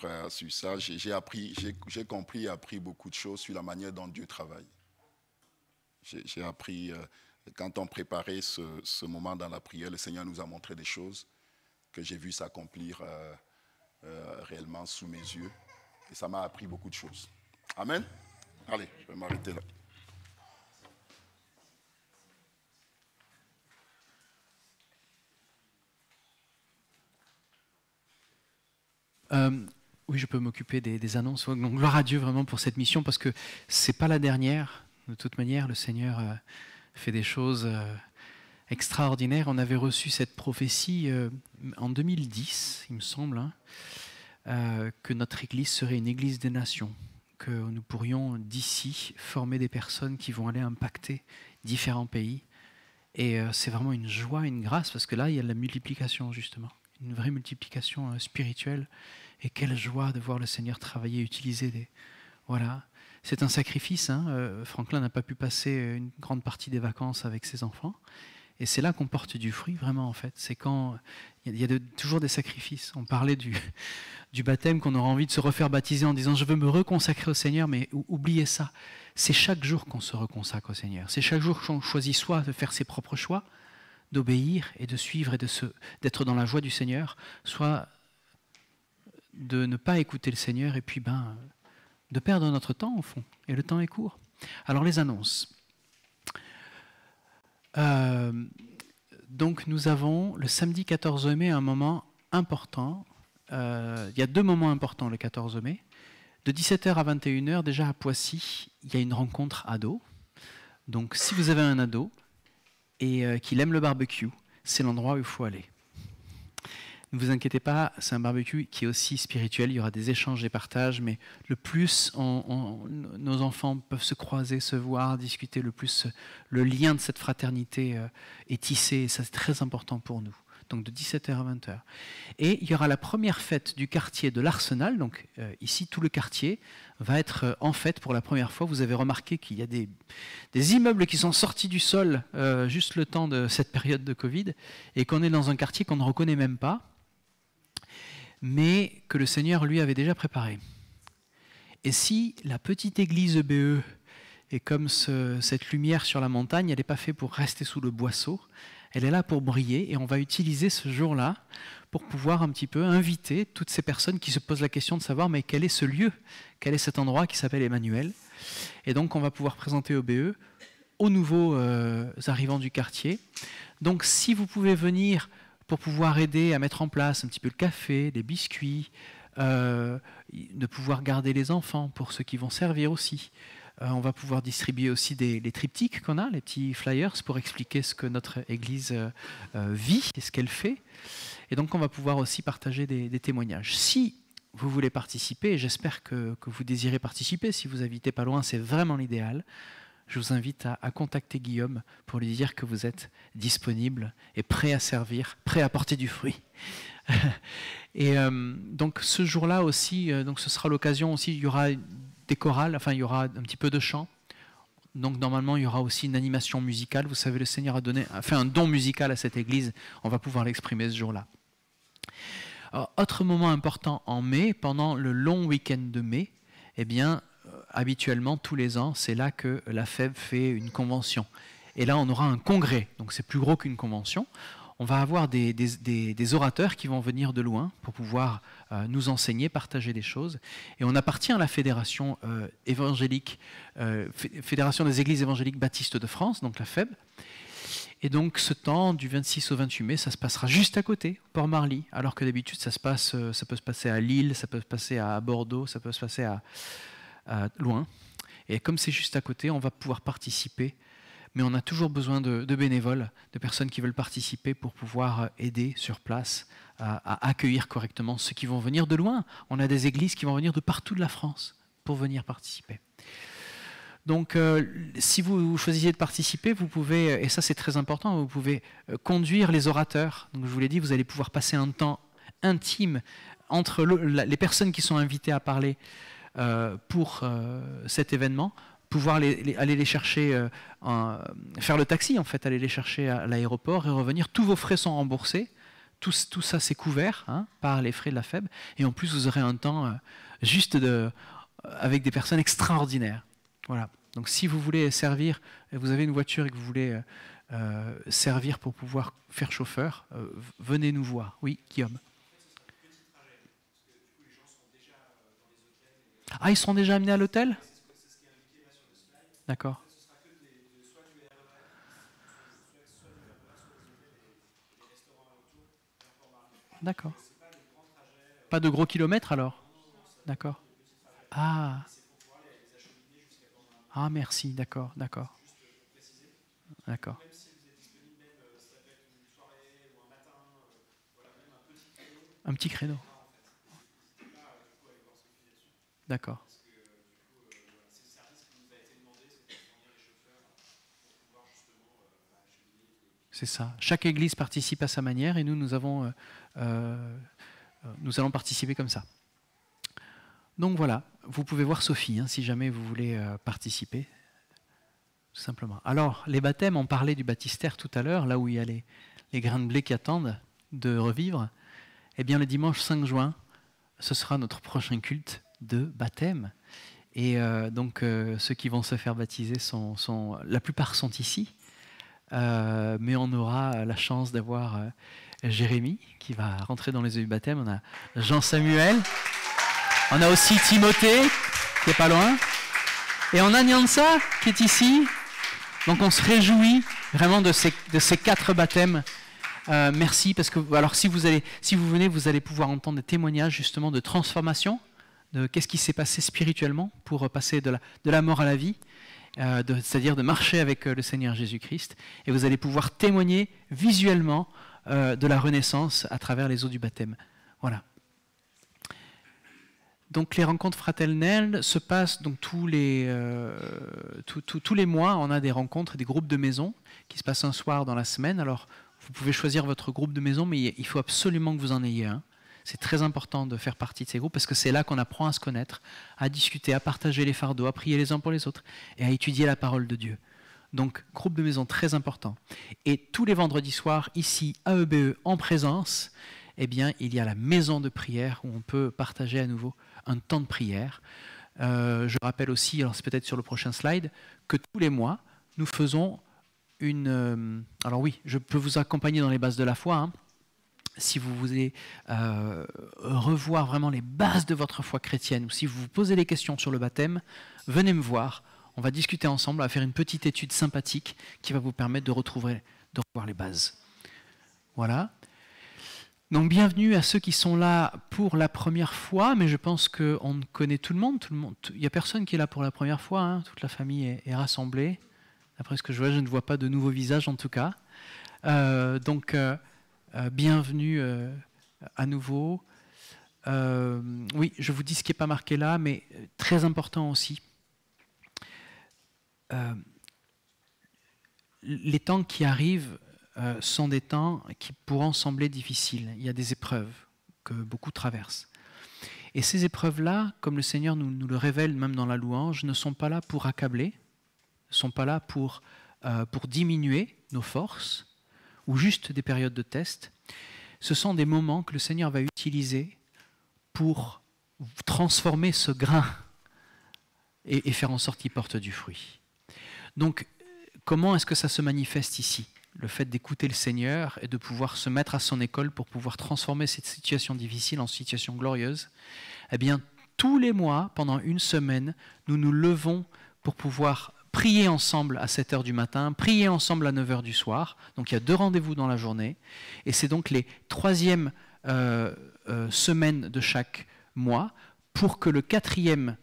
ça. J'ai compris et appris beaucoup de choses sur la manière dont Dieu travaille. J'ai appris, quand on préparait ce moment dans la prière, le Seigneur nous a montré des choses que j'ai vu s'accomplir réellement sous mes yeux. Et ça m'a appris beaucoup de choses. Amen. Allez, je vais m'arrêter là. Oui, je peux m'occuper des annonces. Donc, gloire à Dieu vraiment pour cette mission, parce que c'est pas la dernière. De toute manière, le Seigneur fait des choses extraordinaires. On avait reçu cette prophétie en 2010, il me semble, que notre Église serait une Église des nations, que nous pourrions d'ici former des personnes qui vont aller impacter différents pays. Et c'est vraiment une joie, une grâce, parce que là, il y a de la multiplication, justement. une vraie multiplication spirituelle. Et quelle joie de voir le Seigneur travailler, utiliser des... Voilà. C'est un sacrifice. Franklin n'a pas pu passer une grande partie des vacances avec ses enfants. Et c'est là qu'on porte du fruit, vraiment, en fait. C'est quand il y a toujours des sacrifices. On parlait du baptême, qu'on aura envie de se refaire baptiser en disant « je veux me reconsacrer au Seigneur », mais oubliez ça. C'est chaque jour qu'on se reconsacre au Seigneur. C'est chaque jour qu'on choisit soit de faire ses propres choix, d'obéir et de suivre et d'être dans la joie du Seigneur, soit de ne pas écouter le Seigneur et puis de perdre notre temps, au fond. Et le temps est court. Alors, les annonces. Donc nous avons le samedi 14 mai un moment important. Il y a 2 moments importants le 14 mai. De 17h à 21h, déjà à Poissy, il y a une rencontre ado. Donc si vous avez un ado et qu'il aime le barbecue, c'est l'endroit où il faut aller. Ne vous inquiétez pas, c'est un barbecue qui est aussi spirituel, il y aura des échanges et partages, mais le plus nos enfants peuvent se croiser, se voir, discuter, le plus le lien de cette fraternité est tissé, et ça c'est très important pour nous. Donc de 17h à 20h. Et il y aura la première fête du quartier de l'Arsenal, donc ici tout le quartier va être en fête pour la première fois. Vous avez remarqué qu'il y a des immeubles qui sont sortis du sol juste le temps de cette période de Covid, et qu'on est dans un quartier qu'on ne reconnaît même pas, mais que le Seigneur, lui, avait déjà préparé. Et si la petite église EBE est comme cette lumière sur la montagne, elle n'est pas faite pour rester sous le boisseau, elle est là pour briller, et on va utiliser ce jour-là pour pouvoir un petit peu inviter toutes ces personnes qui se posent la question de savoir mais quel est ce lieu, quel est cet endroit qui s'appelle Emmanuel. Et donc on va pouvoir présenter EBE aux nouveaux arrivants du quartier. Donc si vous pouvez venir pour pouvoir aider à mettre en place un petit peu le café, des biscuits, de pouvoir garder les enfants pour ceux qui vont servir aussi. On va pouvoir distribuer aussi les triptyques qu'on a, les petits flyers pour expliquer ce que notre Église vit et ce qu'elle fait. Et donc on va pouvoir aussi partager des témoignages. Si vous voulez participer, et j'espère que vous désirez participer, si vous habitez pas loin, c'est vraiment l'idéal. Je vous invite à contacter Guillaume pour lui dire que vous êtes disponible et prêt à servir, prêt à porter du fruit. Et donc ce jour-là aussi, donc ce sera l'occasion aussi, il y aura des chorales, enfin il y aura un petit peu de chant. Donc normalement il y aura aussi une animation musicale. Vous savez, le Seigneur a fait un don musical à cette église. On va pouvoir l'exprimer ce jour-là. Autre moment important en mai, pendant le long week-end de mai, eh bien, habituellement, tous les ans, c'est là que la FEB fait une convention. Et là, on aura un congrès, donc c'est plus gros qu'une convention. On va avoir des orateurs qui vont venir de loin pour pouvoir nous enseigner, partager des choses. Et on appartient à la fédération évangélique, Fédération des Églises évangéliques baptistes de France, donc la FEB. Et donc ce temps, du 26 au 28 mai, ça se passera juste à côté, Port-Marly, alors que d'habitude, ça peut se passer à Lille, ça peut se passer à Bordeaux, ça peut se passer à loin. Et comme c'est juste à côté, on va pouvoir participer. Mais on a toujours besoin de bénévoles, de personnes qui veulent participer pour pouvoir aider sur place à accueillir correctement ceux qui vont venir de loin. On a des églises qui vont venir de partout de la France pour venir participer. Donc, si vous choisissez de participer, vous pouvez, et ça c'est très important, vous pouvez conduire les orateurs. Donc, je vous l'ai dit, vous allez pouvoir passer un temps intime entre les personnes qui sont invitées à parler pour cet événement, pouvoir aller les chercher, faire le taxi en fait, aller les chercher à l'aéroport et revenir. Tous vos frais sont remboursés, tout ça c'est couvert par les frais de la FEB, et en plus vous aurez un temps juste avec des personnes extraordinaires. Voilà. Donc si vous voulez servir, vous avez une voiture et que vous voulez servir pour pouvoir faire chauffeur, venez nous voir. Oui, Guillaume. Ah, ils sont déjà amenés à l'hôtel ? D'accord. D'accord. Pas de gros kilomètres alors ? D'accord. Ah. Ah, merci, d'accord, d'accord. D'accord. Un petit créneau. D'accord. C'est C'est ça. Chaque église participe à sa manière et nous allons participer comme ça. Donc voilà, vous pouvez voir Sophie hein, si jamais vous voulez participer, tout simplement. Alors, les baptêmes, on parlait du baptistère tout à l'heure, là où il y a les grains de blé qui attendent de revivre. Eh bien, le dimanche 5 juin, ce sera notre prochain culte de baptême. Et ceux qui vont se faire baptiser, la plupart sont ici. Mais on aura la chance d'avoir Jérémy qui va rentrer dans les eaux du baptême. On a Jean-Samuel. On a aussi Timothée qui n'est pas loin. Et on a Nyansa qui est ici. Donc on se réjouit vraiment de ces 4 baptêmes. Merci parce que alors si vous venez, vous allez pouvoir entendre des témoignages justement de transformation, de qu'est-ce qui s'est passé spirituellement pour passer de la mort à la vie. C'est-à-dire de marcher avec le Seigneur Jésus-Christ. Et vous allez pouvoir témoigner visuellement de la renaissance à travers les eaux du baptême. Voilà. Donc les rencontres fraternelles se passent donc tous les mois. On a des rencontres, des groupes de maison qui se passent un soir dans la semaine. Alors vous pouvez choisir votre groupe de maison, mais il faut absolument que vous en ayez un. C'est très important de faire partie de ces groupes parce que c'est là qu'on apprend à se connaître, à discuter, à partager les fardeaux, à prier les uns pour les autres et à étudier la parole de Dieu. Donc, groupe de maison très important. Et tous les vendredis soirs, ici, à EBE, en présence, eh bien, il y a la maison de prière où on peut partager à nouveau un temps de prière. Je rappelle aussi, alors c'est peut-être sur le prochain slide, que tous les mois, nous faisons alors oui, je peux vous accompagner dans les bases de la foi, hein. Si vous voulez revoir vraiment les bases de votre foi chrétienne, ou si vous vous posez des questions sur le baptême, venez me voir. On va discuter ensemble, on va faire une petite étude sympathique qui va vous permettre de revoir les bases. Voilà. Donc bienvenue à ceux qui sont là pour la première fois, mais je pense qu'on connaît tout le monde. Il n'y a personne qui est là pour la première fois, hein. Toute la famille est rassemblée. D'après ce que je vois, je ne vois pas de nouveaux visages en tout cas. Bienvenue à nouveau. Oui, je vous dis ce qui n'est pas marqué là, mais très important aussi. Les temps qui arrivent sont des temps qui pourront sembler difficiles. Il y a des épreuves que beaucoup traversent. Et ces épreuves-là, comme le Seigneur nous le révèle même dans la louange, ne sont pas là pour accabler, ne sont pas là pour diminuer nos forces, ou juste des périodes de test. Ce sont des moments que le Seigneur va utiliser pour transformer ce grain et faire en sorte qu'il porte du fruit. Donc, comment est-ce que ça se manifeste ici? Le fait d'écouter le Seigneur et de pouvoir se mettre à son école pour pouvoir transformer cette situation difficile en situation glorieuse. Eh bien, tous les mois, pendant une semaine, nous nous levons pour pouvoir prier ensemble à 7 h du matin, prier ensemble à 9 h du soir. Donc il y a 2 rendez-vous dans la journée. Et c'est donc les 3e semaines de chaque mois pour que le 4e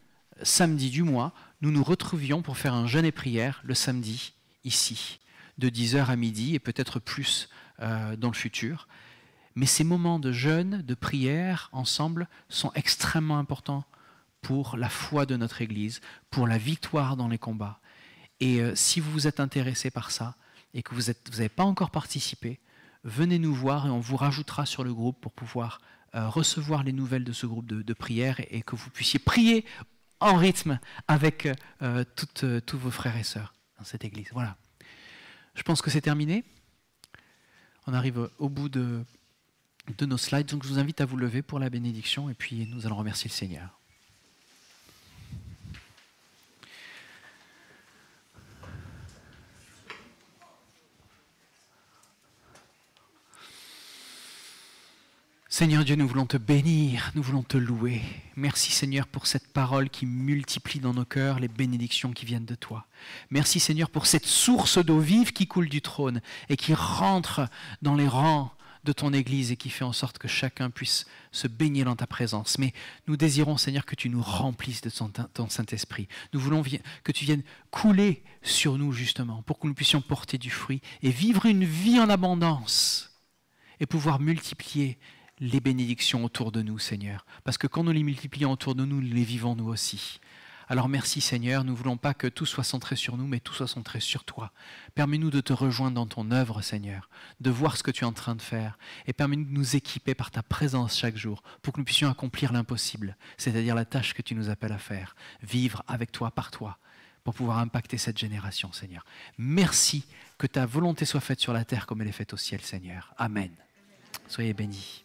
samedi du mois, nous nous retrouvions pour faire un jeûne et prière le samedi, ici, de 10 h à midi et peut-être plus dans le futur. Mais ces moments de jeûne, de prière ensemble sont extrêmement importants pour la foi de notre Église, pour la victoire dans les combats. Et si vous vous êtes intéressé par ça et que vous n'avez pas encore participé, venez nous voir et on vous rajoutera sur le groupe pour pouvoir recevoir les nouvelles de ce groupe de prière et que vous puissiez prier en rythme avec tous vos frères et sœurs dans cette église. Voilà. Je pense que c'est terminé. On arrive au bout de nos slides, donc je vous invite à vous lever pour la bénédiction et puis nous allons remercier le Seigneur. Seigneur Dieu, nous voulons te bénir, nous voulons te louer. Merci Seigneur pour cette parole qui multiplie dans nos cœurs les bénédictions qui viennent de toi. Merci Seigneur pour cette source d'eau vive qui coule du trône et qui rentre dans les rangs de ton Église et qui fait en sorte que chacun puisse se baigner dans ta présence. Mais nous désirons Seigneur que tu nous remplisses de ton Saint-Esprit. Nous voulons que tu viennes couler sur nous justement pour que nous puissions porter du fruit et vivre une vie en abondance et pouvoir multiplier les bénédictions autour de nous, Seigneur. Parce que quand nous les multiplions autour de nous, nous les vivons nous aussi. Alors merci Seigneur, nous ne voulons pas que tout soit centré sur nous, mais tout soit centré sur toi. Permets-nous de te rejoindre dans ton œuvre, Seigneur, de voir ce que tu es en train de faire, et permets-nous de nous équiper par ta présence chaque jour, pour que nous puissions accomplir l'impossible, c'est-à-dire la tâche que tu nous appelles à faire, vivre avec toi, par toi, pour pouvoir impacter cette génération, Seigneur. Merci que ta volonté soit faite sur la terre comme elle est faite au ciel, Seigneur. Amen. Soyez bénis.